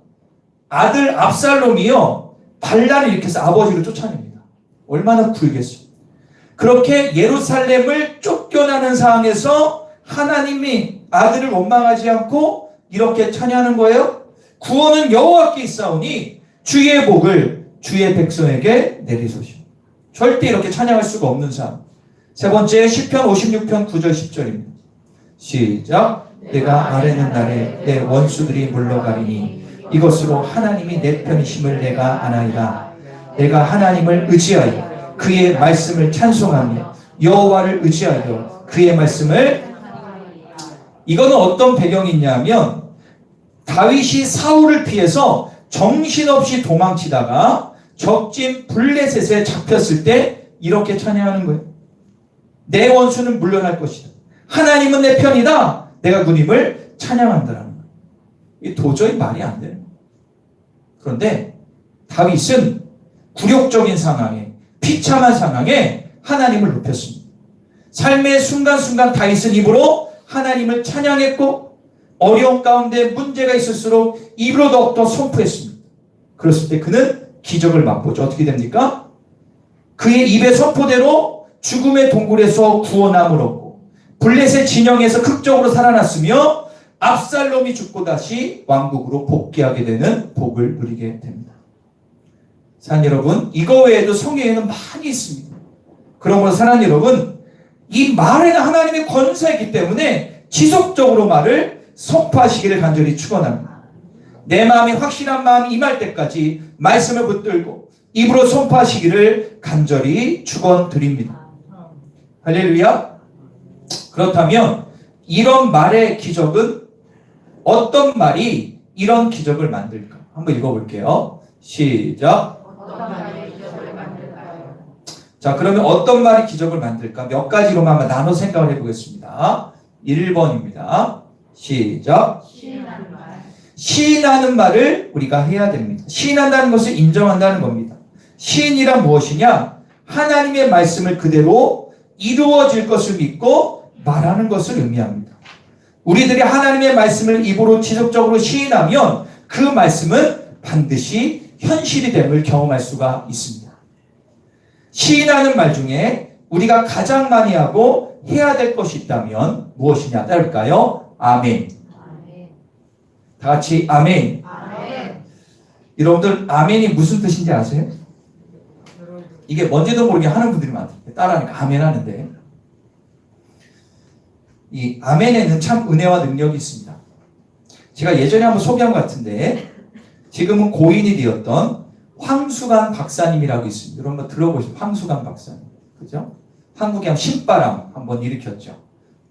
아들 압살롬이요, 반란을 일으켜서 아버지를 쫓아냅니다. 얼마나 굴겠어요. 그렇게 예루살렘을 쫓겨나는 상황에서 하나님이 아들을 원망하지 않고 이렇게 찬양하는 거예요. 구원은 여호와께 있사오니 주의 복을 주의 백성에게 내리소서. 절대 이렇게 찬양할 수가 없는 상황. 세 번째, 시편 56편 9절 10절입니다. 시작. 내가 아뢰는 날에 내 원수들이 물러가리니 이것으로 하나님이 내 편이심을 내가 아나이다. 내가 하나님을 의지하여 그의 말씀을 찬송하며 여호와를 의지하여 그의 말씀을. 이거는 어떤 배경이 있냐면 다윗이 사울을 피해서 정신없이 도망치다가 적진 블레셋에 잡혔을 때 이렇게 찬양하는 거예요. 내 원수는 물러날 것이다. 하나님은 내 편이다. 내가 주님을 찬양한다라는 거예요. 이게 도저히 말이 안 되는 거예요. 그런데 다윗은 굴욕적인 상황에, 비참한 상황에 하나님을 높였습니다. 삶의 순간순간 다윗은 입으로 하나님을 찬양했고 어려운 가운데 문제가 있을수록 입으로 더욱더 선포했습니다. 그랬을 때 그는 기적을 맛보죠. 어떻게 됩니까? 그의 입의 선포대로 죽음의 동굴에서 구원함을 얻고 블레셋 진영에서 극적으로 살아났으며 압살롬이 죽고 다시 왕국으로 복귀하게 되는 복을 누리게 됩니다. 사랑하는 여러분, 이거 외에도 성경에는 많이 있습니다. 그러므로 사랑하는 여러분, 이 말에는 하나님의 권세가 있기 때문에 지속적으로 말을 선포하시기를 간절히 축원합니다. 내 마음이 확실한 마음이 임할 때까지 말씀을 붙들고 입으로 선포하시기를 간절히 축원드립니다. 할렐루야. 그렇다면 이런 말의 기적은 어떤 말이 이런 기적을 만들까? 한번 읽어볼게요. 시작. 어떤 말이 기적을 만들까요? 자, 그러면 어떤 말이 기적을 만들까? 몇 가지로만 한번 나눠 생각을 해보겠습니다. 1번입니다. 시작. 시인하는 말. 시인하는 말을 우리가 해야 됩니다. 시인한다는 것을 인정한다는 겁니다. 시인이란 무엇이냐? 하나님의 말씀을 그대로 이루어질 것을 믿고 말하는 것을 의미합니다. 우리들이 하나님의 말씀을 입으로 지속적으로 시인하면 그 말씀은 반드시 현실이 됨을 경험할 수가 있습니다. 시인하는 말 중에 우리가 가장 많이 하고 해야 될 것이 있다면 무엇이냐 따를까요? 아멘. 아멘. 다 같이 아멘. 아멘. 여러분들 아멘이 무슨 뜻인지 아세요? 이게 뭔지도 모르게 하는 분들이 많아요. 따라하니까 아멘 하는데 이 아멘에는 참 은혜와 능력이 있습니다. 제가 예전에 한번 소개한 것 같은데 지금은 고인이 되었던 황수강 박사님이라고 있습니다. 여러분 한번 들어보시죠. 황수강 박사님. 그죠? 한국에 한 신바람 한번 일으켰죠.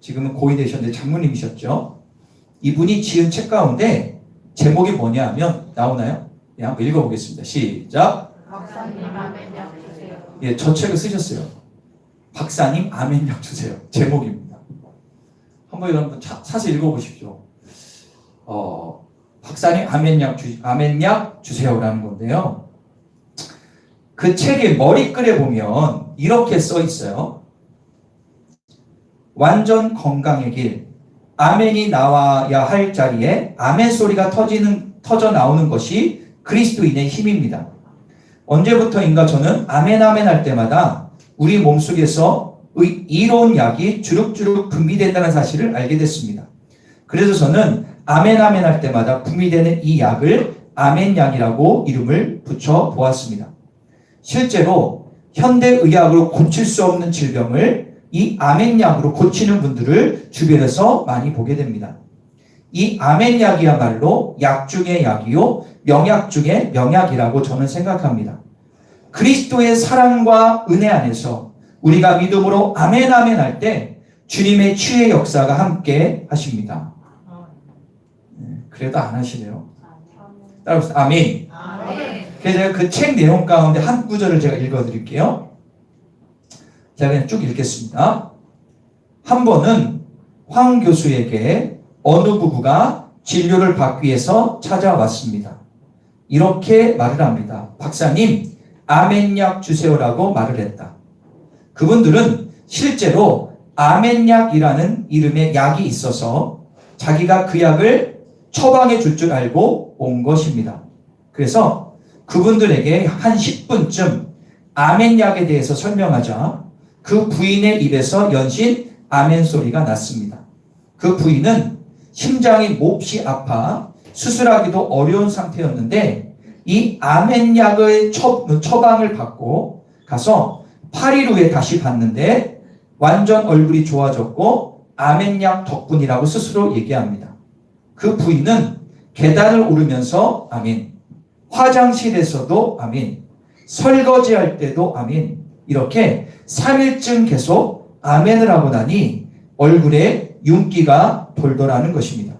지금은 고인 되셨는데 장로님이셨죠. 이분이 지은 책 가운데 제목이 뭐냐 하면 나오나요? 네, 한번 읽어보겠습니다. 시작. 박사님 아멘약 주세요. 예, 저 책을 쓰셨어요. 박사님 아멘약 주세요. 제목입니다. 한번 여러분 사서 읽어보십시오. 박사님 아멘약 주세요라는 건데요. 그 책의 머리글에 보면 이렇게 써 있어요. 완전 건강의 길, 아멘이 나와야 할 자리에 아멘 소리가 터져 나오는 것이 그리스도인의 힘입니다. 언제부터인가 저는 아멘 아멘 할 때마다 우리 몸속에서 이로운 약이 주룩주룩 분비된다는 사실을 알게 됐습니다. 그래서 저는 아멘 아멘 할 때마다 분비되는 이 약을 아멘약이라고 이름을 붙여 보았습니다. 실제로 현대의학으로 고칠 수 없는 질병을 이 아멘약으로 고치는 분들을 주변에서 많이 보게 됩니다. 이 아멘약이야말로 약 중의 약이요 명약 중의 명약이라고 저는 생각합니다. 그리스도의 사랑과 은혜 안에서 우리가 믿음으로 아멘 아멘 할 때 주님의 치유의 역사가 함께 하십니다. 그래도 안 하시네요. 따라서 아멘. 아멘. 그래서 제가 그 책 내용 가운데 한 구절을 제가 읽어드릴게요. 제가 그냥 쭉 읽겠습니다. 한 번은 황 교수에게 어느 부부가 진료를 받기 위해서 찾아왔습니다. 이렇게 말을 합니다. 박사님, 아멘약 주세요라고 말을 했다. 그분들은 실제로 아멘약이라는 이름의 약이 있어서 자기가 그 약을 처방해 줄 줄 알고 온 것입니다. 그래서 그분들에게 한 10분쯤 아멘약에 대해서 설명하자 그 부인의 입에서 연신 아멘 소리가 났습니다. 그 부인은 심장이 몹시 아파 수술하기도 어려운 상태였는데 이 아멘약의 처방을 받고 가서 8일 후에 다시 봤는데 완전 얼굴이 좋아졌고 아멘약 덕분이라고 스스로 얘기합니다. 그 부인은 계단을 오르면서 아멘, 화장실에서도 아멘, 설거지할 때도 아멘, 이렇게 3일쯤 계속 아멘을 하고 나니 얼굴에 윤기가 돌더라는 것입니다.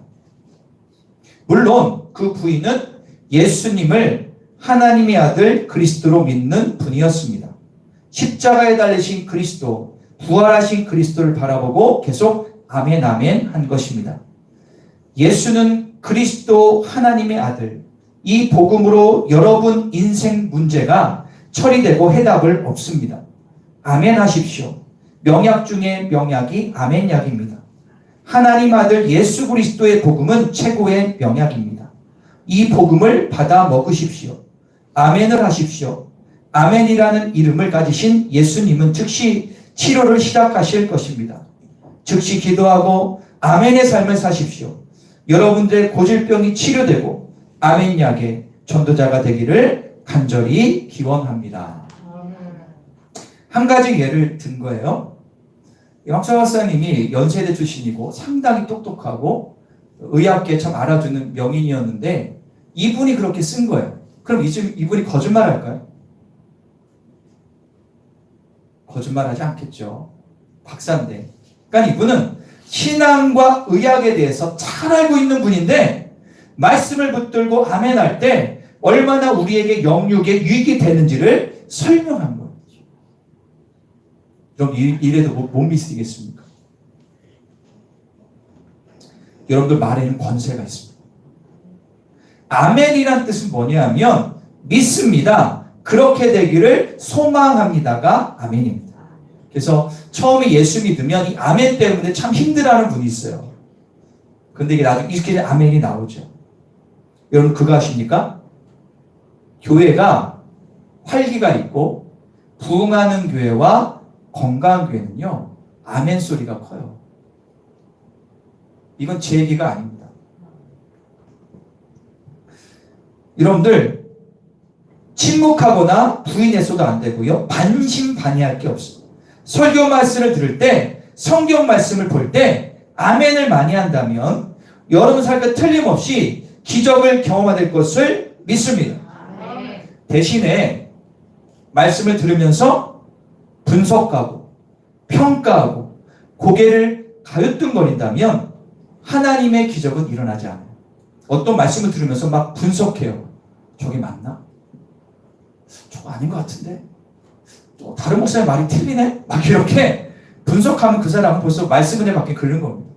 물론 그 부인은 예수님을 하나님의 아들 그리스도로 믿는 분이었습니다. 십자가에 달리신 그리스도, 부활하신 그리스도를 바라보고 계속 아멘 아멘 한 것입니다. 예수는 그리스도 하나님의 아들, 이 복음으로 여러분 인생 문제가 처리되고 해답을 없습니다. 아멘 하십시오. 명약 중에 명약이 아멘약입니다. 하나님 아들 예수 그리스도의 복음은 최고의 명약입니다. 이 복음을 받아 먹으십시오. 아멘을 하십시오. 아멘이라는 이름을 가지신 예수님은 즉시 치료를 시작하실 것입니다. 즉시 기도하고 아멘의 삶을 사십시오. 여러분들의 고질병이 치료되고 아멘 약의 전도자가 되기를 간절히 기원합니다. 한 가지 예를 든 거예요. 황철 박사님이 연세대 출신이고 상당히 똑똑하고 의학계 참 알아주는 명인이었는데 이분이 그렇게 쓴 거예요. 그럼 이분이 거짓말 할까요? 거짓말하지 않겠죠. 박사인데. 그러니까 이분은 신앙과 의학에 대해서 잘 알고 있는 분인데 말씀을 붙들고 아멘할 때 얼마나 우리에게 영육에 유익이 되는지를 설명한 거예요. 그럼 이래도 못 믿으시겠습니까? 여러분들 말에는 권세가 있습니다. 아멘이란 뜻은 뭐냐면 믿습니다. 그렇게 되기를 소망합니다가 아멘입니다. 그래서 처음에 예수 믿으면 이 아멘 때문에 참 힘들어하는 분이 있어요. 근데 이게 나중에 이렇게 아멘이 나오죠. 여러분 그거 아십니까? 교회가 활기가 있고 부흥하는 교회와 건강한 교회는요 아멘 소리가 커요. 이건 제 얘기가 아닙니다. 여러분들 침묵하거나 부인해서도 안 되고요. 반신반의할 게 없어요. 설교 말씀을 들을 때 성경 말씀을 볼 때 아멘을 많이 한다면 여러분 삶과 틀림없이 기적을 경험할 것을 믿습니다. 대신에 말씀을 들으면서 분석하고 평가하고 고개를 가요뚱거린다면 하나님의 기적은 일어나지 않아요. 어떤 말씀을 들으면서 막 분석해요. 저게 맞나? 저거 아닌 것 같은데? 다른 목사의 말이 틀리네? 막 이렇게 분석하면 그 사람은 벌써 말씀 은혜 밖에 긁는 겁니다.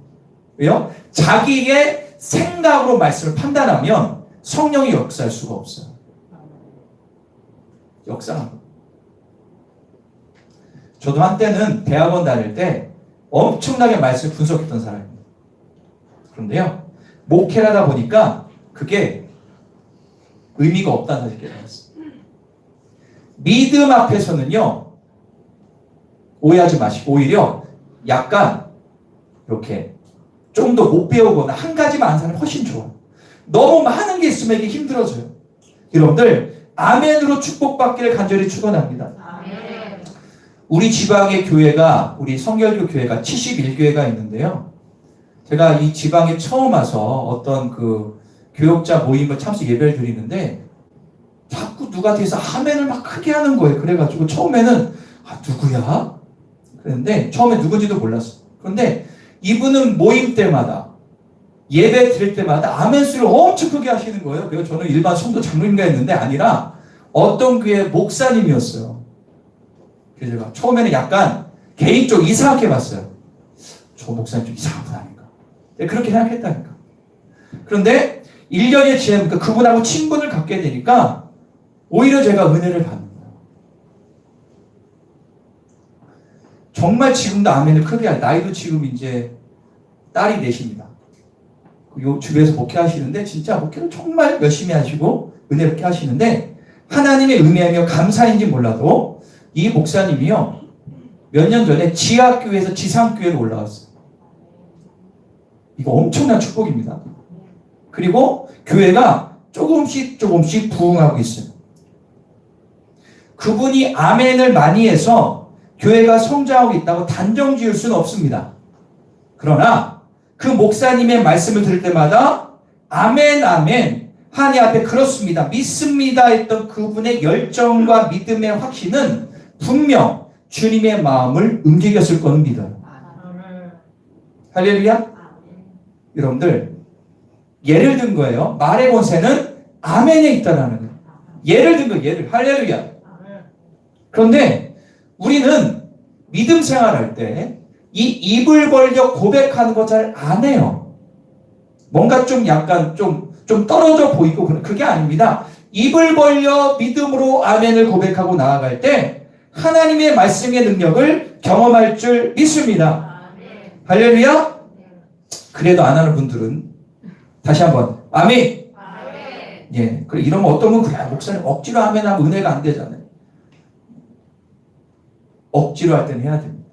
왜요? 자기의 생각으로 말씀을 판단하면 성령이 역사할 수가 없어요. 역사합니다. 저도 한때는 대학원 다닐 때 엄청나게 말씀을 분석했던 사람입니다. 그런데요, 목회를 하다 보니까 그게 의미가 없다는 사실을 깨달았어요. 믿음 앞에서는요, 오해하지 마시고, 오히려 약간 이렇게 좀 더 못 배우거나 한 가지만 아는 사람이 훨씬 좋아요. 너무 많은 게 있으면 이게 힘들어져요. 여러분들, 아멘으로 축복받기를 간절히 축원합니다. 아멘. 우리 지방의 교회가, 우리 성결교 교회가 71교회가 있는데요. 제가 이 지방에 처음 와서 어떤 그 교역자 모임을 참석 예배를 드리는데 자꾸 누가 뒤에서 아멘을 막 크게 하는 거예요. 그래가지고 처음에는 누구야? 그랬는데 처음에 누군지도 몰랐어. 그런데 이분은 모임 때마다 예배 드릴 때마다 아멘 소리를 엄청 크게 하시는 거예요. 그래서 저는 일반 성도 장로님가 했는데 아니라 어떤 교회 목사님이었어요. 그래서 제가 처음에는 약간 개인적으로 이상하게 봤어요. 저 목사님 좀 이상한 분 아닌가? 그렇게 생각했다니까. 그런데 1년이 지나니까 그분하고 친분을 갖게 되니까 오히려 제가 은혜를 받는 거예요. 정말 지금도 아멘을 크게 하요. 나이도 지금 이제 딸이 넷입니다. 요 주변에서 목회하시는데 진짜 목회를 정말 열심히 하시고 은혜롭게 하시는데 하나님의 은혜하며 감사인지 몰라도 이 목사님이요 몇 년 전에 지하교회에서 지상교회로 올라왔어요. 이거 엄청난 축복입니다. 그리고 교회가 조금씩 부흥하고 있어요. 그분이 아멘을 많이 해서 교회가 성장하고 있다고 단정 지을 수는 없습니다. 그러나 그 목사님의 말씀을 들을 때마다 아멘 아멘 하나님 앞에 그렇습니다 믿습니다 했던 그분의 열정과 믿음의 확신은 분명 주님의 마음을 움직였을 거는 믿어요. 할렐루야. 여러분들 예를 든 거예요. 말의 권세는 아멘에 있다라는 거예요. 예를 든 거예요. 예를. 할렐루야. 그런데 우리는 믿음 생활할 때 이 입을 벌려 고백하는 거 잘 안 해요. 뭔가 좀 약간 좀 떨어져 보이고 그게 아닙니다. 입을 벌려 믿음으로 아멘을 고백하고 나아갈 때 하나님의 말씀의 능력을 경험할 줄 믿습니다. 할렐루야. 그래도 안 하는 분들은 다시 한번 아멘. 예. 그래, 이러면 어떤 분, 그래, 목사님 억지로 하면 은혜가 안 되잖아요. 억지로 할 때는 해야 됩니다.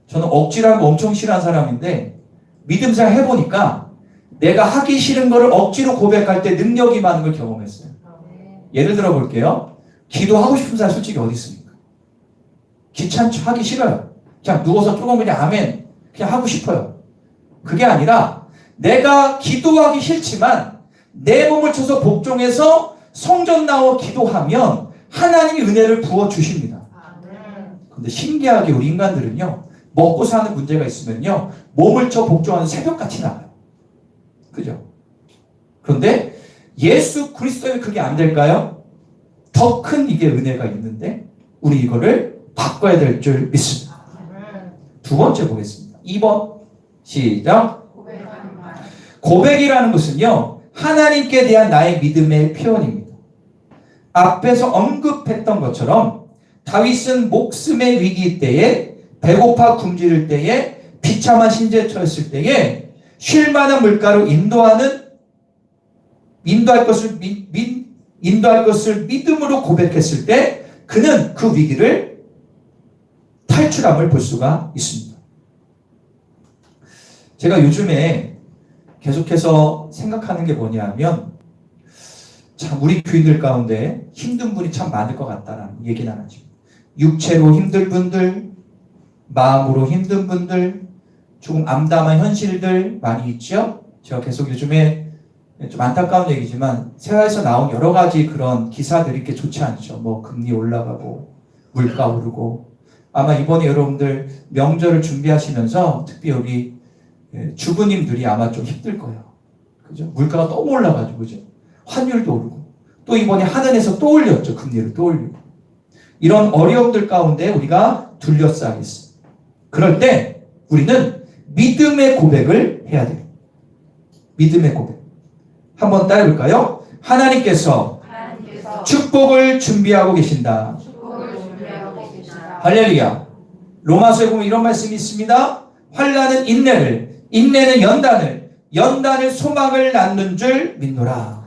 저는 억지로 하는 거 엄청 싫어하는 사람인데, 믿음 생활 해보니까 내가 하기 싫은 거를 억지로 고백할 때 능력이 많은 걸 경험했어요. 예를 들어 볼게요. 기도하고 싶은 사람 솔직히 어디 있습니까? 귀찮죠? 하기 싫어요. 그냥 누워서 조금 그냥 아멘. 그냥 하고 싶어요. 그게 아니라 내가 기도하기 싫지만 내 몸을 쳐서 복종해서 성전 나와 기도하면 하나님이 은혜를 부어주십니다. 근데 신기하게 우리 인간들은요, 먹고 사는 문제가 있으면요, 몸을 쳐 복종하는 새벽같이 나가요. 그죠? 그런데 예수 그리스도에 그게 안 될까요? 더 큰 이게 은혜가 있는데 우리 이거를 바꿔야 될 줄 믿습니다. 두 번째 보겠습니다. 2번 시작. 고백이라는 것은요, 하나님께 대한 나의 믿음의 표현입니다. 앞에서 언급했던 것처럼 다윗은 목숨의 위기 때에, 배고파 굶주릴 때에, 비참한 신세에 처했을 때에 쉴 만한 물가로 인도할 것을 믿음으로 고백했을 때 그는 그 위기를 탈출함을 볼 수가 있습니다. 제가 요즘에 계속해서 생각하는 게 뭐냐면, 참 우리 교인들 가운데 힘든 분이 참 많을 것 같다라는 얘기는 하죠. 육체로 힘든 분들, 마음으로 힘든 분들, 조금 암담한 현실들 많이 있죠. 제가 계속 요즘에 좀 안타까운 얘기지만 세상에서 나온 여러 가지 그런 기사들이 이렇게 좋지 않죠. 뭐 금리 올라가고 물가 오르고, 아마 이번에 여러분들 명절을 준비하시면서 특히 우리 주부님들이 아마 좀 힘들 거예요. 그죠? 물가가 너무 올라가지고, 그죠? 환율도 오르고, 또 이번에 하늘에서 또 올렸죠. 금리를 또 올리고. 이런 어려움들 가운데 우리가 둘러싸여 있어요. 그럴 때 우리는 믿음의 고백을 해야 돼요. 믿음의 고백. 한번 따라해볼까요? 하나님께서 축복을 준비하고 계신다. 할렐루야. 로마서에 보면 이런 말씀이 있습니다. 환난은 인내를, 인내는 연단을, 연단을 소망을 낳는 줄 믿노라.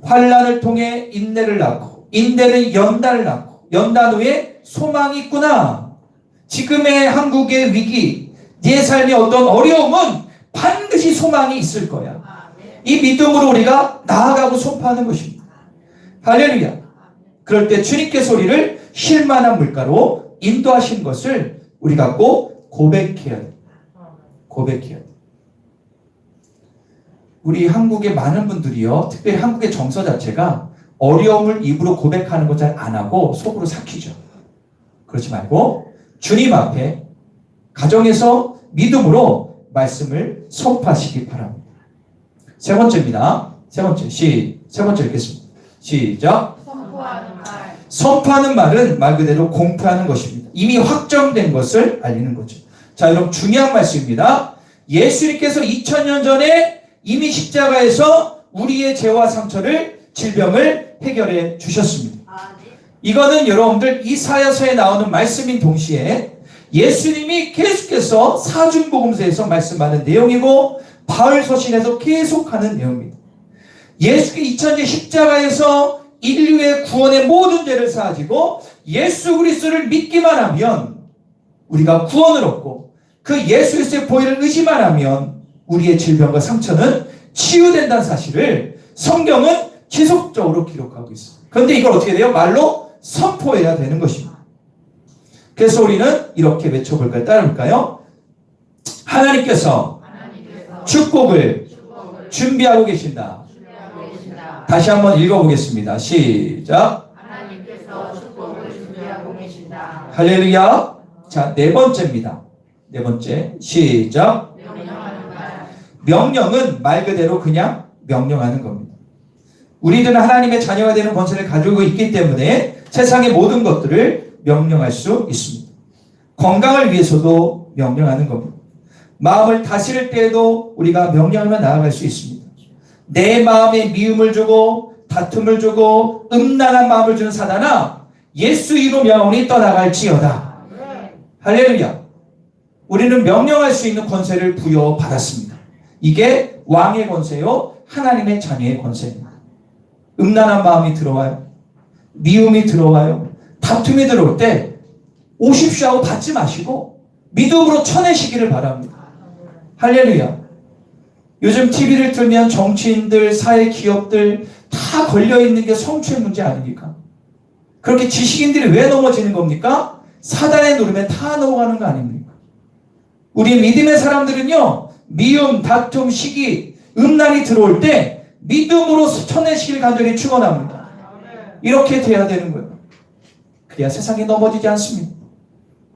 환난을 통해 인내를 낳고, 인내는 연단을 낳고, 연단 후에 소망이 있구나. 지금의 한국의 위기, 네 삶의 어떤 어려움은 반드시 소망이 있을 거야. 이 믿음으로 우리가 나아가고 선포하는 것입니다. 할렐루야. 그럴 때 주님께서 우리를 쉴만한 물가로 인도하신 것을 우리가 꼭 고백해야 돼. 고백해야 돼. 우리 한국의 많은 분들이요, 특별히 한국의 정서 자체가 어려움을 입으로 고백하는 거 잘 안 하고 속으로 삭히죠. 그렇지 말고 주님 앞에 가정에서 믿음으로 말씀을 선포하시기 바랍니다. 세 번째입니다. 세 번째 읽겠습니다. 시작. 선포하는 말은 말 그대로 공표하는 것입니다. 이미 확정된 것을 알리는 거죠. 자, 여러분 중요한 말씀입니다. 예수님께서 2000년 전에 이미 십자가에서 우리의 죄와 상처를, 질병을 해결해 주셨습니다. 이거는 여러분들 이사야서에 나오는 말씀인 동시에 예수님이 계속해서 사중복음서에서 말씀하는 내용이고 바울 서신에서 계속하는 내용입니다. 예수의 2000년 십자가에서 인류의 구원의 모든 죄를 사하시고 예수 그리스도를 믿기만 하면 우리가 구원을 얻고, 그 예수 그리스도의 보혈을 의지만 하면 우리의 질병과 상처는 치유된다는 사실을 성경은 지속적으로 기록하고 있습니다. 그런데 이걸 어떻게 돼요? 말로 선포해야 되는 것입니다. 그래서 우리는 이렇게 외쳐볼까요? 따라볼까요? 하나님께서 축복을 준비하고 계신다. 다시 한번 읽어보겠습니다. 시작. 하나님께서 축복을 준비하고 계신다. 할렐루야. 자, 네 번째입니다. 네 번째. 시작. 명령하는 말. 명령은 말 그대로 그냥 명령하는 겁니다. 우리들은 하나님의 자녀가 되는 권세를 가지고 있기 때문에 세상의 모든 것들을 명령할 수 있습니다. 건강을 위해서도 명령하는 겁니다. 마음을 다스릴 때에도 우리가 명령하며 나아갈 수 있습니다. 내 마음에 미움을 주고 다툼을 주고 음란한 마음을 주는 사단아, 예수 이로 명하오니 떠나갈지어다. 할렐루야. 우리는 명령할 수 있는 권세를 부여받았습니다. 이게 왕의 권세요, 하나님의 자녀의 권세입니다. 음란한 마음이 들어와요. 미움이 들어와요. 다툼이 들어올 때 오십시오 하고 받지 마시고 믿음으로 쳐내시기를 바랍니다. 할렐루야. 요즘 TV를 틀면 정치인들, 사회 기업들 다 걸려있는 게 성추행 문제 아닙니까? 그렇게 지식인들이 왜 넘어지는 겁니까? 사단의 노름에 다 넘어가는 거 아닙니까? 우리 믿음의 사람들은요, 미움, 다툼, 시기, 음란이 들어올 때 믿음으로 쳐내시길 간절히 축원합니다. 이렇게 돼야 되는 거예요. 그래야 세상에 넘어지지 않습니다.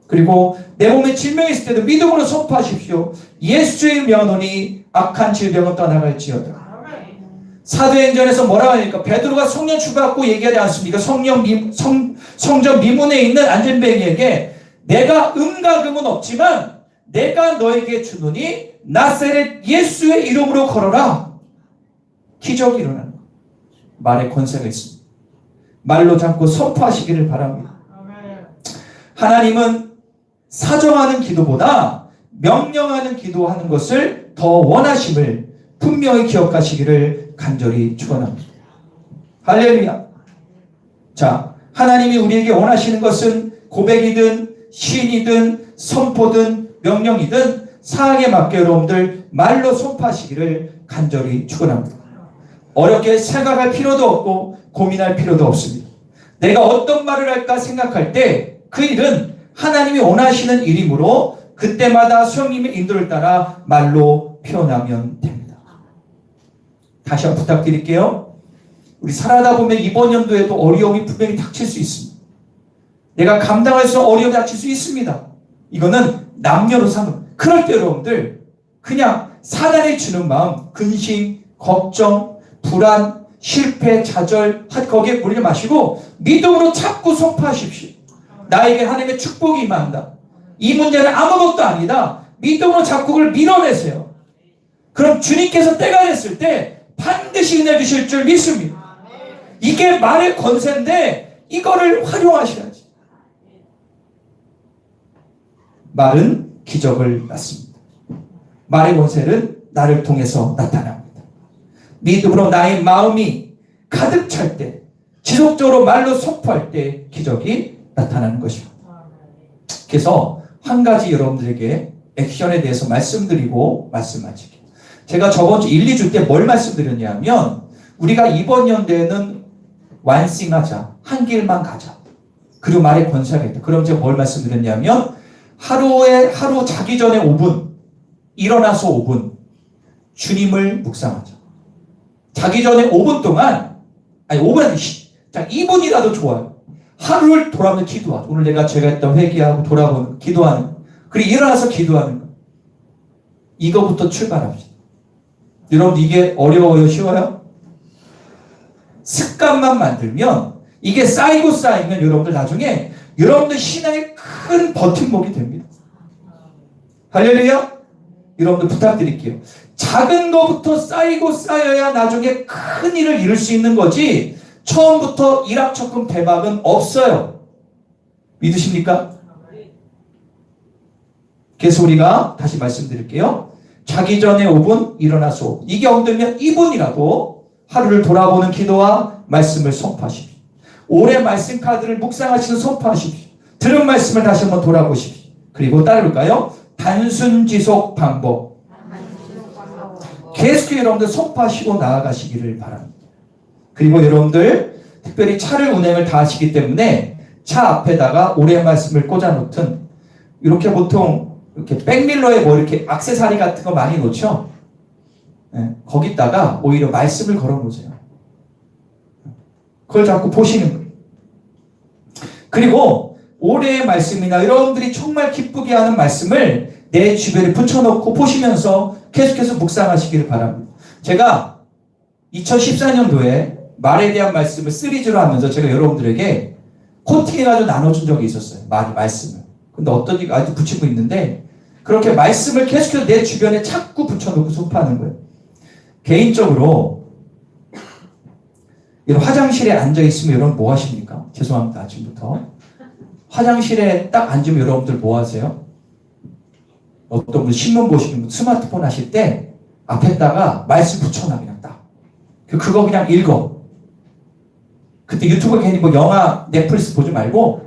그리고 내 몸에 질병이 있을 때도 믿음으로 선포하십시오. 예수의 명하노니 악한 질병은 떠나갈지어다. 사도행전에서 뭐라고 하니까 베드로가 성령 주받고 얘기하지 않습니까? 성전 미문에 있는 안전뱅이에게 내가 음과 금은 없지만 내가 너에게 주노니 나사렛 예수의 이름으로 걸어라. 기적이 일어나는 거예요. 말에 권세가 있습니다. 말로 잡고 선포하시기를 바랍니다. 하나님은 사정하는 기도보다 명령하는 기도하는 것을 더 원하심을 분명히 기억하시기를 간절히 축원합니다. 할렐루야. 자, 하나님이 우리에게 원하시는 것은 고백이든 시인이든 선포든 명령이든 상황에 맞게 여러분들 말로 선포하시기를 간절히 축원합니다. 어렵게 생각할 필요도 없고 고민할 필요도 없습니다. 내가 어떤 말을 할까 생각할 때 그 일은 하나님이 원하시는 일이므로 그때마다 성령님의 인도를 따라 말로 표현하면 됩니다. 다시 한번 부탁드릴게요. 우리 살아다 보면 이번 연도에도 어려움이 분명히 닥칠 수 있습니다. 내가 감당할 수 없는 어려움이 닥칠 수 있습니다. 이거는 남녀로 상관. 그럴 때 여러분들 그냥 사단이 주는 마음, 근심, 걱정, 불안, 실패, 좌절, 거기에 물리지 마시고 믿음으로 찾고 선포하십시오. 나에게 하나님의 축복이 임한다. 이 문제는 아무것도 아니다. 믿음으로 자꾸 그걸 밀어내세요. 그럼 주님께서 때가 됐을 때 반드시 은혜 주실 줄 믿습니다. 이게 말의 권세인데 이거를 활용하셔야지. 말은 기적을 낳습니다. 말의 권세는 나를 통해서 나타납니다. 믿음으로 나의 마음이 가득 찰 때, 지속적으로 말로 선포할 때 기적이 나타나는 것입니다. 그래서 한 가지 여러분들에게 액션에 대해서 말씀드리고 말씀하실게요. 제가 저번 주 1, 2주 때 뭘 말씀드렸냐면 우리가 이번 연도에는 완싱하자. 한 길만 가자. 그리고 말에 권세가 있다. 그럼 제가 뭘 말씀드렸냐면 하루 자기 전에 5분, 일어나서 5분 주님을 묵상하자. 자기 전에 5분 동안, 아니 5분 아니 2분이라도 좋아요. 하루를 돌아보면 기도하자. 오늘 내가 제가 했던 회개하고 돌아보는 기도하는. 그리고 일어나서 기도하는 거. 이거부터 출발합시다. 여러분 이게 어려워요? 쉬워요? 습관만 만들면 이게 쌓이고 쌓이면 여러분들 나중에 여러분들 신앙의 큰 버팀목이 됩니다. 할렐루야? 여러분들 부탁드릴게요. 작은 거부터 쌓이고 쌓여야 나중에 큰 일을 이룰 수 있는 거지 처음부터 일확천금 대박은 없어요. 믿으십니까? 그래서 우리가 다시 말씀드릴게요. 자기 전에 5분, 일어나서 5분. 이게 안 되면 2분이라도 하루를 돌아보는 기도와 말씀을 선포하십시오. 올해 말씀 카드를 묵상하시는 선포하십시오. 들은 말씀을 다시 한번 돌아보십시오. 그리고 따를까요? 단순 지속 방법. 계속 여러분들 선포하시고 나아가시기를 바랍니다. 그리고 여러분들 특별히 차를 운행을 다 하시기 때문에 차 앞에다가 올해 말씀을 꽂아놓든 이렇게 보통 이렇게 백밀러에 뭐 이렇게 액세서리 같은 거 많이 놓죠. 네, 거기다가 오히려 말씀을 걸어놓으세요. 그걸 자꾸 보시는 거예요. 그리고 올해의 말씀이나 여러분들이 정말 기쁘게 하는 말씀을 내 주변에 붙여놓고 보시면서 계속해서 묵상하시기를 바랍니다. 제가 2014년도에 말에 대한 말씀을 시리즈로 하면서 제가 여러분들에게 코팅해가지고 나눠준 적이 있었어요. 말씀을. 근데 어떤 이가 아직 붙이고 있는데 그렇게 말씀을 계속해서 내 주변에 자꾸 붙여놓고 선포하는 거예요. 개인적으로 이런 화장실에 앉아있으면 여러분 뭐 하십니까? 죄송합니다. 아침부터. 화장실에 딱 앉으면 여러분들 뭐 하세요? 어떤 분 신문 보시는 분 스마트폰 하실 때 앞에다가 말씀 붙여놔 그냥 딱. 그거 그냥 읽어. 그때 유튜브 괜히 뭐 영화 넷플릭스 보지 말고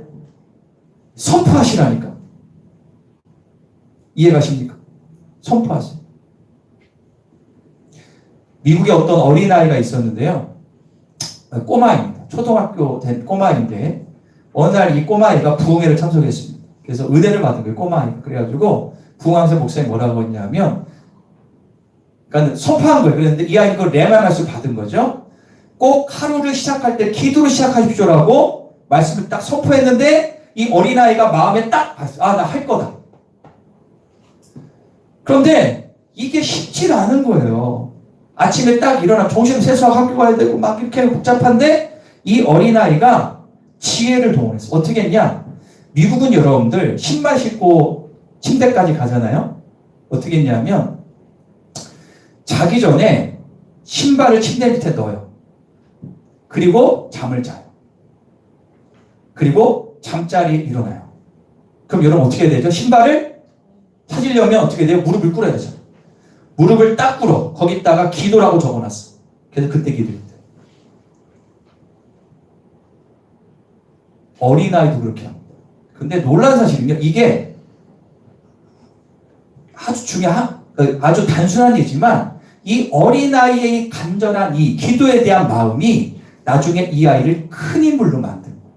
선포하시라니까. 이해가십니까? 선포하세요. 미국에 어떤 어린아이가 있었는데요. 꼬마입니다. 초등학교 된 꼬마인데 어느 날 이 꼬마아이가 부흥회를 참석했습니다. 그래서 은혜를 받은 거예요. 꼬마아이가. 그래가지고 부흥왕세 목사님이 뭐라고 했냐면 그러니까 선포한 거예요. 그런데 이 아이가 레마 말씀 받은 거죠. 꼭 하루를 시작할 때 기도로 시작하십시오라고 말씀을 딱 선포했는데 이 어린아이가 마음에 딱 봤어요. 아, 나 할 거다. 그런데 이게 쉽지 않은 거예요. 아침에 딱 일어나 정신 세수하고 학교 가야 되고 막 이렇게 복잡한데 이 어린아이가 지혜를 동원했어. 어떻게 했냐? 미국은 여러분들 신발 신고 침대까지 가잖아요. 어떻게 했냐면 자기 전에 신발을 침대 밑에 넣어요. 그리고 잠을 자요. 그리고 잠자리에 일어나요. 그럼 여러분 어떻게 해야 되죠? 신발을 찾으려면 어떻게 돼요? 무릎을 꿇어야 되죠. 무릎을 딱 꿇어. 거기다가 기도라고 적어놨어. 그래서 그때 기도했대. 어린아이도 그렇게 합니다. 근데 놀라운 사실은요. 이게 아주 단순한 얘기지만 이 어린아이의 간절한 이 기도에 대한 마음이 나중에 이 아이를 큰 인물로 만듭니다.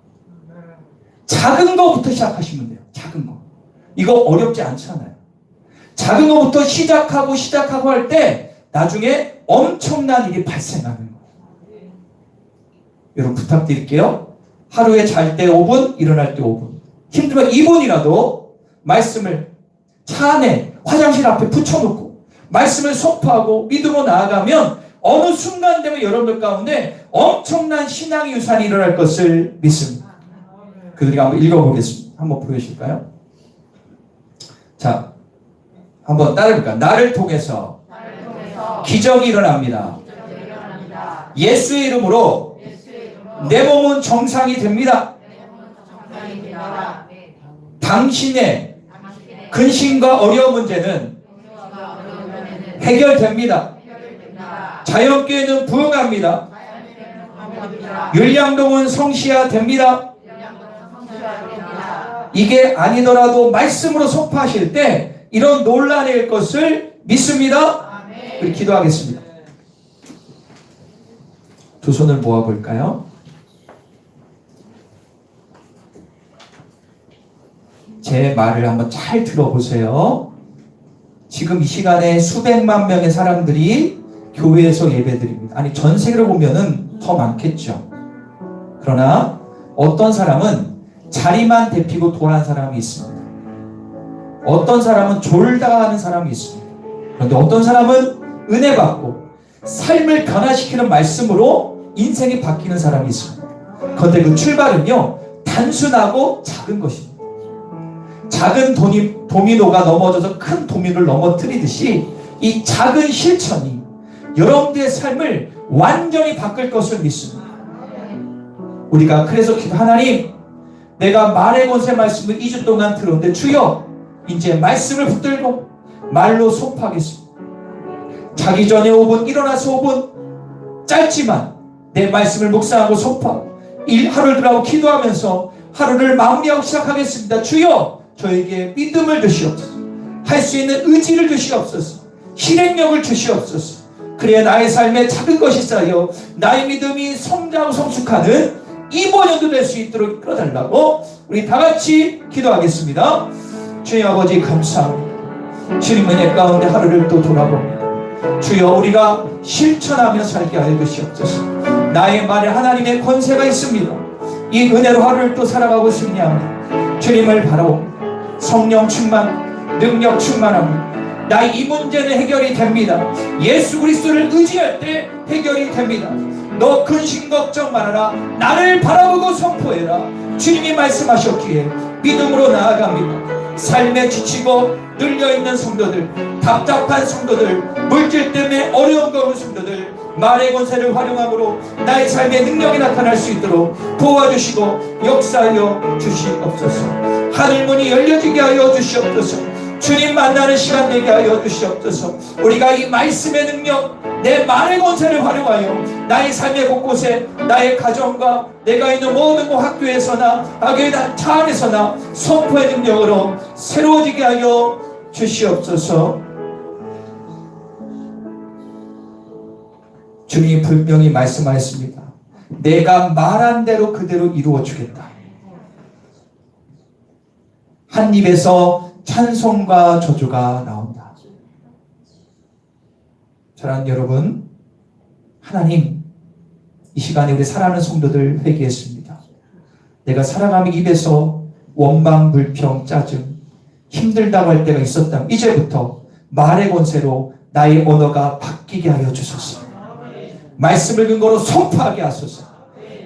작은 거부터 시작하시면 돼요. 작은 거. 이거 어렵지 않잖아요. 작은 거부터 시작하고 할 때 나중에 엄청난 일이 발생하는 거예요. 여러분 부탁드릴게요. 하루에 잘 때 5분, 일어날 때 5분. 힘들면 2분이라도 말씀을 차 안에 화장실 앞에 붙여놓고 말씀을 선포하고 믿음으로 나아가면 어느 순간 되면 여러분들 가운데 엄청난 신앙의 유산이 일어날 것을 믿습니다. 그들이 한번 읽어보겠습니다. 한번 보여주실까요? 자, 한번 따라해볼까요? 나를 통해서 기적이 일어납니다. 예수의 이름으로 내 몸은 정상이 됩니다. 당신의 근심과 어려운 문제는 해결됩니다. 자연교회는 부흥합니다. 율량동은 성시화됩니다. 이게 아니더라도 말씀으로 선포하실 때 이런 논란일 것을 믿습니다. 우리 기도하겠습니다. 두 손을 모아볼까요? 제 말을 한번 잘 들어보세요. 지금 이 시간에 수백만 명의 사람들이 교회에서 예배드립니다. 아니 전 세계로 보면은 더 많겠죠. 그러나 어떤 사람은 자리만 데피고 돌아가는 사람이 있습니다. 어떤 사람은 졸다가는 사람이 있습니다. 그런데 어떤 사람은 은혜 받고 삶을 변화시키는 말씀으로 인생이 바뀌는 사람이 있습니다. 그런데 그 출발은요 단순하고 작은 것입니다. 작은 도미노가 넘어져서 큰 도미노를 넘어뜨리듯이 이 작은 실천이 여러분들의 삶을 완전히 바꿀 것을 믿습니다. 우리가 그래서 하나님, 내가 말의 권세 말씀을 2주 동안 들었는데 주여 이제 말씀을 붙들고 말로 선포하겠습니다. 자기 전에 5분, 일어나서 5분 짧지만 내 말씀을 묵상하고 선포하고 하루를 들어가고 기도하면서 하루를 마무리하고 시작하겠습니다. 주여 저에게 믿음을 주시옵소서. 할 수 있는 의지를 주시옵소서. 실행력을 주시옵소서. 그래야 나의 삶에 작은 것이 쌓여 나의 믿음이 성장하고 성숙하는 이번 연도 될 수 있도록 끌어달라고 우리 다 같이 기도하겠습니다. 주님 아버지 감사합니다. 주님 은혜 가운데 하루를 또 돌아봅니다. 주여 우리가 실천하며 살게 하여 주시옵소서. 나의 말에 하나님의 권세가 있습니다. 이 은혜로 하루를 또 살아가고 승리합니다. 주님을 바라옵니다. 성령 충만, 능력 충만합니다. 나의 이 문제는 해결이 됩니다. 예수 그리스도를 의지할 때 해결이 됩니다. 너 근심 걱정 말아라. 나를 바라보고 선포해라. 주님이 말씀하셨기에 믿음으로 나아갑니다. 삶에 지치고 눌려있는 성도들, 답답한 성도들, 물질 때문에 어려운 거는 성도들, 말의 권세를 활용함으로 나의 삶에 능력이 나타날 수 있도록 도와주시고 역사하여 주시옵소서. 하늘문이 열려지게 하여 주시옵소서. 주님 만나는 시간 되게 하여 주시옵소서. 우리가 이 말씀의 능력, 내 말의 권세를 활용하여 나의 삶의 곳곳에 나의 가정과 내가 있는 모든 학교에서나 학교의 차 안에서나 선포의 능력으로 새로워지게 하여 주시옵소서. 주님이 분명히 말씀하였습니다. 내가 말한 대로 그대로 이루어 주겠다. 한 입에서 찬송과 저주가 나온다. 사랑하는 여러분, 하나님, 이 시간에 우리 사랑하는 성도들 회개했습니다. 내가 살아가며 입에서 원망, 불평, 짜증, 힘들다고 할 때가 있었다면 이제부터 말의 권세로 나의 언어가 바뀌게 하여 주소서. 말씀을 근거로 선포하게 하소서.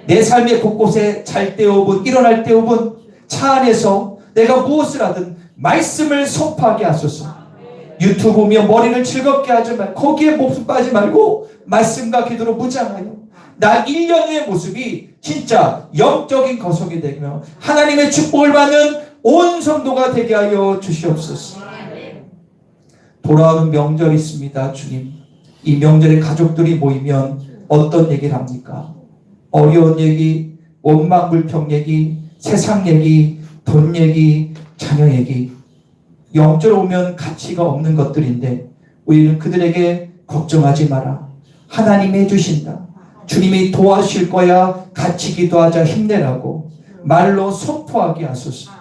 내 삶의 곳곳에 잘 때 5분, 일어날 때 5분, 차 안에서 내가 무엇을 하든 말씀을 선포하게 하소서. 유튜브 보며 머리를 즐겁게 하지 말고 거기에 목숨 빠지 말고 말씀과 기도로 무장하여 나 1년 후의 모습이 진짜 영적인 거성이 되며 하나님의 축복을 받는 온 성도가 되게 하여 주시옵소서. 돌아오는 명절이 있습니다. 주님, 이 명절에 가족들이 모이면 어떤 얘기를 합니까? 어려운 얘기, 원망 불평 얘기, 세상 얘기, 돈 얘기, 자녀 얘기. 영절 오면 가치가 없는 것들인데 우리는 그들에게 걱정하지 마라. 하나님이 해주신다. 주님이 도와주실 거야. 같이 기도하자. 힘내라고 말로 선포하게 하소서.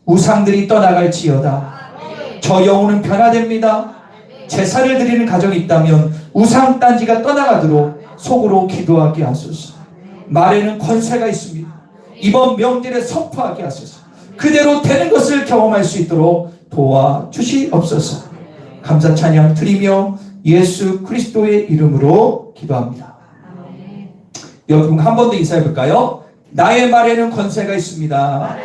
우상들이 떠나갈지어다. 저 영혼은 변화됩니다. 제사를 드리는 가정이 있다면 우상 딴지가 떠나가도록 속으로 기도하게 하소서. 말에는 권세가 있습니다. 이번 명절에 선포하게 하소서. 그대로 되는 것을 경험할 수 있도록 도와주시옵소서. 감사 찬양 드리며 예수 그리스도의 이름으로 기도합니다. 여러분 한 번 더 인사해 볼까요? 나의 말에는 권세가 있습니다.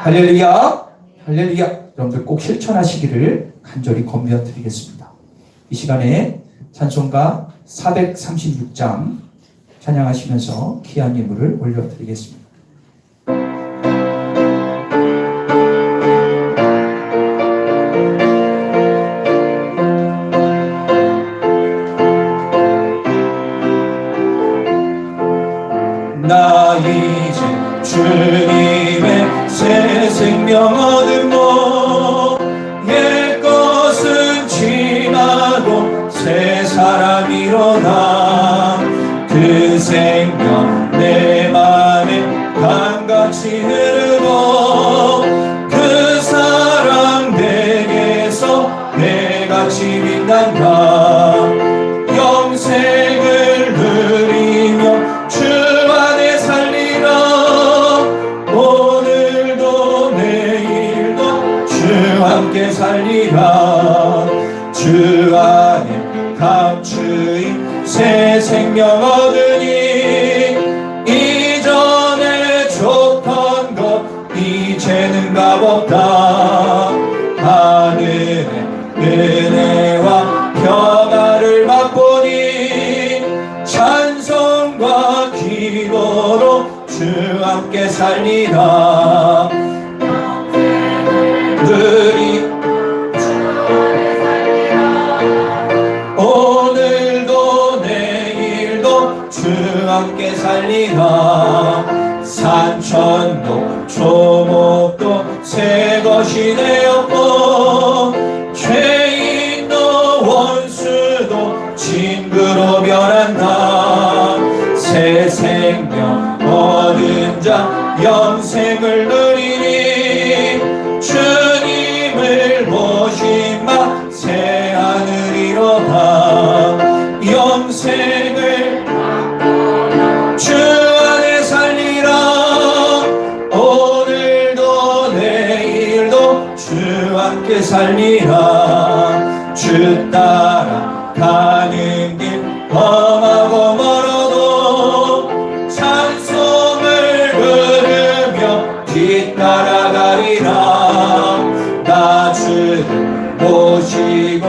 할렐루야, 할렐루야. 여러분들 꼭 실천하시기를 간절히 권면 드리겠습니다. 이 시간에 찬송가 436장 찬양하시면서 귀한 예물을 올려드리겠습니다. 나 이제 주님의 새 생명 얻음mo 옛 것은 지나고 새 사람 일어나 그 생명 내 맘에 강같이 흐르고 그 사랑 내게서 내같이 빛난다. 영생을 누리며 주 안에 살리라. 오늘도 내일도 주 함께 살리라. 주 안에 감추인 새 생명 얻으니 이전에 좋던 것 이제는 값없다. 하늘의 은혜와 평화를 맛보니 찬송과 기도로 주 함께 살리라. 늘이 오늘도 내일도 주 함께 살리라. 산천도 조목도 새 것이 되었고 죄인도 원수도 친구로 변한다. 새 생명 얻은 자 영생을 누리니 주님을 모시마 새 하늘이로다. 영생을 주 안에 살리라. 오늘도 내일도 주 함께 살리라. 주 따라 가는 길 험하고 멀어도 찬송을 부르며 뒤따라가리라. 나 주를 모시고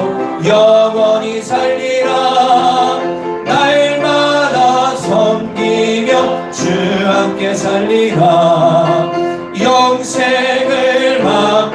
영원히 살리라. 날마다 섬기며 주 함께 살리라. 영생을 막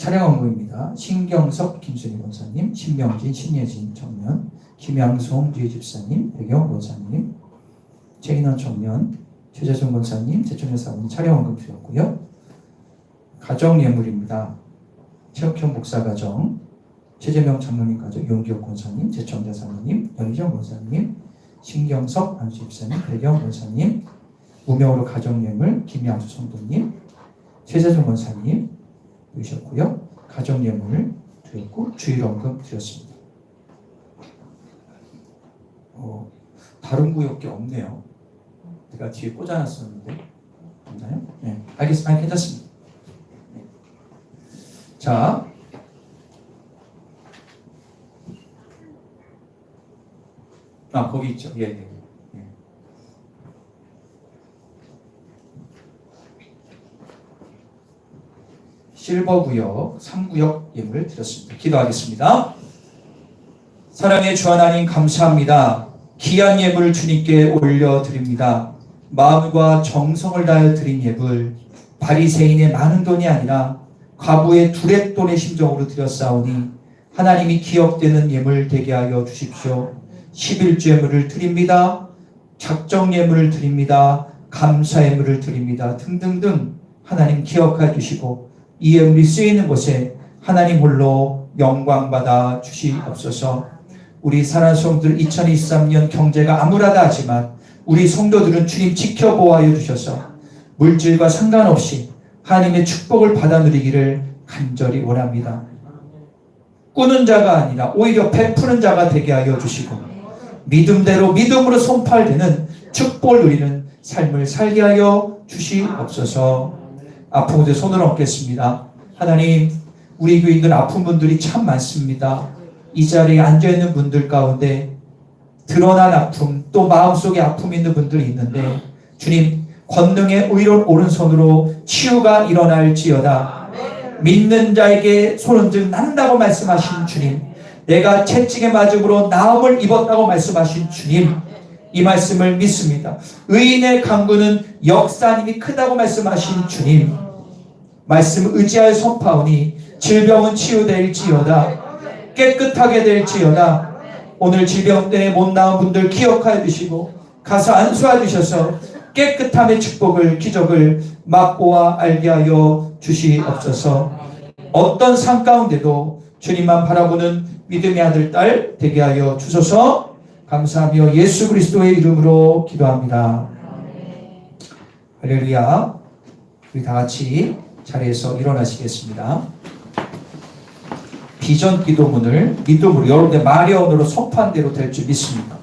촬영 언급입니다. 신경석 김순희 권사님, 신명진, 신예진 청년, 김양송 주의 집사님, 배경 권사님, 최인원 청년, 최재준 권사님, 최춘현 사모님 촬영 언급 드렸고요. 가정 예물입니다. 최혁현 목사 가정, 최재명 장로님 가정, 용기혁 권사님, 최청자 사모님, 연희정 권사님, 신경석 안수 집사님, 배경 권사님, 무명으로 가정 예물 김양수 성도님, 최재준 권사님 드리셨고요. 가정 예물 드렸고 주일 언급 드렸습니다. 다른 구역이 없네요. 제가 뒤에 꽂아놨었는데 없나요? 네, 알겠습니다. 괜찮습니다. 네. 자, 거기 있죠. 예, 예. 예. 실버 구역, 3구역 예물을 드렸습니다. 기도하겠습니다. 사랑의 주 하나님 감사합니다. 귀한 예물 주님께 올려드립니다. 마음과 정성을 다하여 드린 예물, 바리새인의 많은 돈이 아니라 과부의 두렛돈의 심정으로 드렸사오니 하나님이 기억되는 예물 되게 하여 주십시오. 11주 예물을 드립니다. 작정 예물을 드립니다. 감사 예물을 드립니다. 등등등 하나님 기억해 주시고 이 예물이 쓰이는 곳에 하나님 홀로 영광받아 주시옵소서. 우리 사랑하는 성도들 2023년 경제가 암울하다 하지만 우리 성도들은 주님 지켜보아여 주셔서 물질과 상관없이 하나님의 축복을 받아 누리기를 간절히 원합니다. 꾸는 자가 아니라 오히려 베푸는 자가 되게 하여 주시고 믿음대로 믿음으로 손팔되는 축복을 누리는 삶을 살게 하여 주시옵소서. 아픈 곳에 손을 얹겠습니다. 하나님, 우리 교인들 아픈 분들이 참 많습니다. 이 자리에 앉아있는 분들 가운데 드러난 아픔, 또 마음속에 아픔이 있는 분들이 있는데 주님, 권능의 의로운 오른손으로 치유가 일어날지어다. 믿는 자에게 손은즉 난다고 말씀하신 주님, 내가 채찍의 맞음으로 나음을 입었다고 말씀하신 주님, 이 말씀을 믿습니다. 의인의 강구는 역사님이 크다고 말씀하신 주님, 말씀을 의지하여 선파오니 질병은 치유될지어다. 깨끗하게 될지어다. 오늘 질병 때문에 못 나온 분들 기억하여 주시고 가서 안수해 주셔서 깨끗함의 축복을, 기적을 맛보아 알게 하여 주시옵소서. 어떤 삶 가운데도 주님만 바라보는 믿음의 아들, 딸 되게 하여 주소서. 감사하며 예수 그리스도의 이름으로 기도합니다. 할렐루야. 우리 다 같이 자리에서 일어나시겠습니다. 비전 기도문을 믿음으로 여러분의 말의 언어로 선포한 대로 될 줄 믿습니다.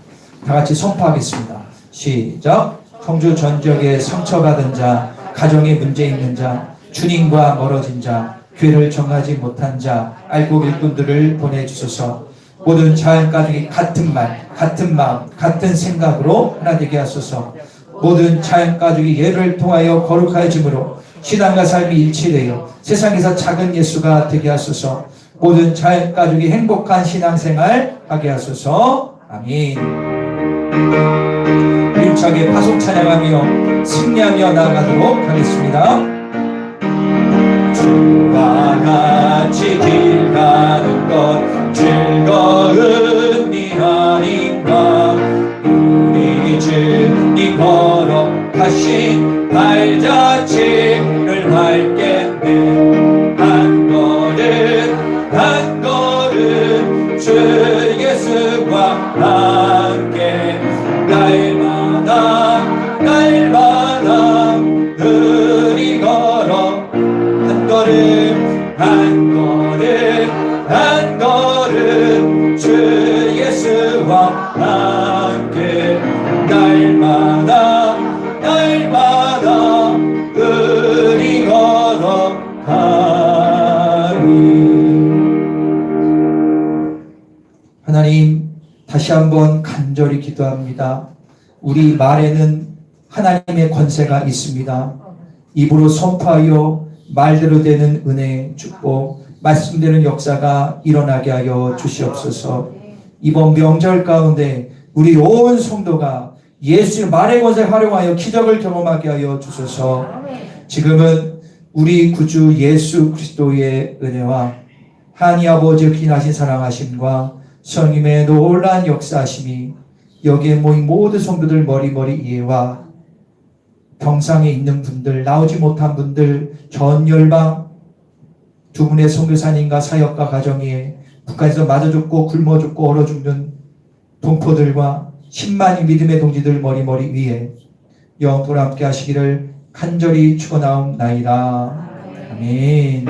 다 같이 선포하겠습니다. 시작. 청주 전 지역에 상처받은 자, 가정에 문제 있는 자, 주님과 멀어진 자, 교회를 정하지 못한 자, 알고 일꾼들을 보내주소서. 모든 자연 가족이 같은 말, 같은 마음, 같은 생각으로 하나 되게 하소서. 모든 자연 가족이 예를 통하여 거룩해짐으로 신앙과 삶이 일치되어 세상에서 작은 예수가 되게 하소서. 모든 자연 가족이 행복한 신앙생활 하게 하소서. 아멘. 힘차게 파송 찬양하며 승리하며 나아가도록 하겠습니다. 주와 같이 길 가는 것 즐거운 일 아닌가. 우리 주님 걸어가신 발자취를 밟겠네. 한 걸음 주 예수와 함께 날마다 우리 걸어 한 걸음 주 예수와 함께 날마다 우리 걸어가리. 하나님, 다시 한번 간절히 기도합니다. 우리 말에는 하나님의 권세가 있습니다. 입으로 선포하여 말대로 되는 은혜, 축복, 말씀되는 역사가 일어나게 하여 주시옵소서. 이번 명절 가운데 우리 온 성도가 예수의 말의 권세를 활용하여 기적을 경험하게 하여 주소서. 지금은 우리 구주 예수 그리스도의 은혜와 하나님 아버지의 기나신 사랑하심과 성님의 놀라운 역사하심이 여기에 모인 모든 성도들 머리머리 이해와 병상에 있는 분들, 나오지 못한 분들, 전 열방 두 분의 선교사님과 사역과 가정에 북한에서 맞아 죽고 굶어 죽고 얼어 죽는 동포들과 10만이 믿음의 동지들 머리머리 위에 영원토록 함께 하시기를 간절히 축원하옵나이다. 아멘.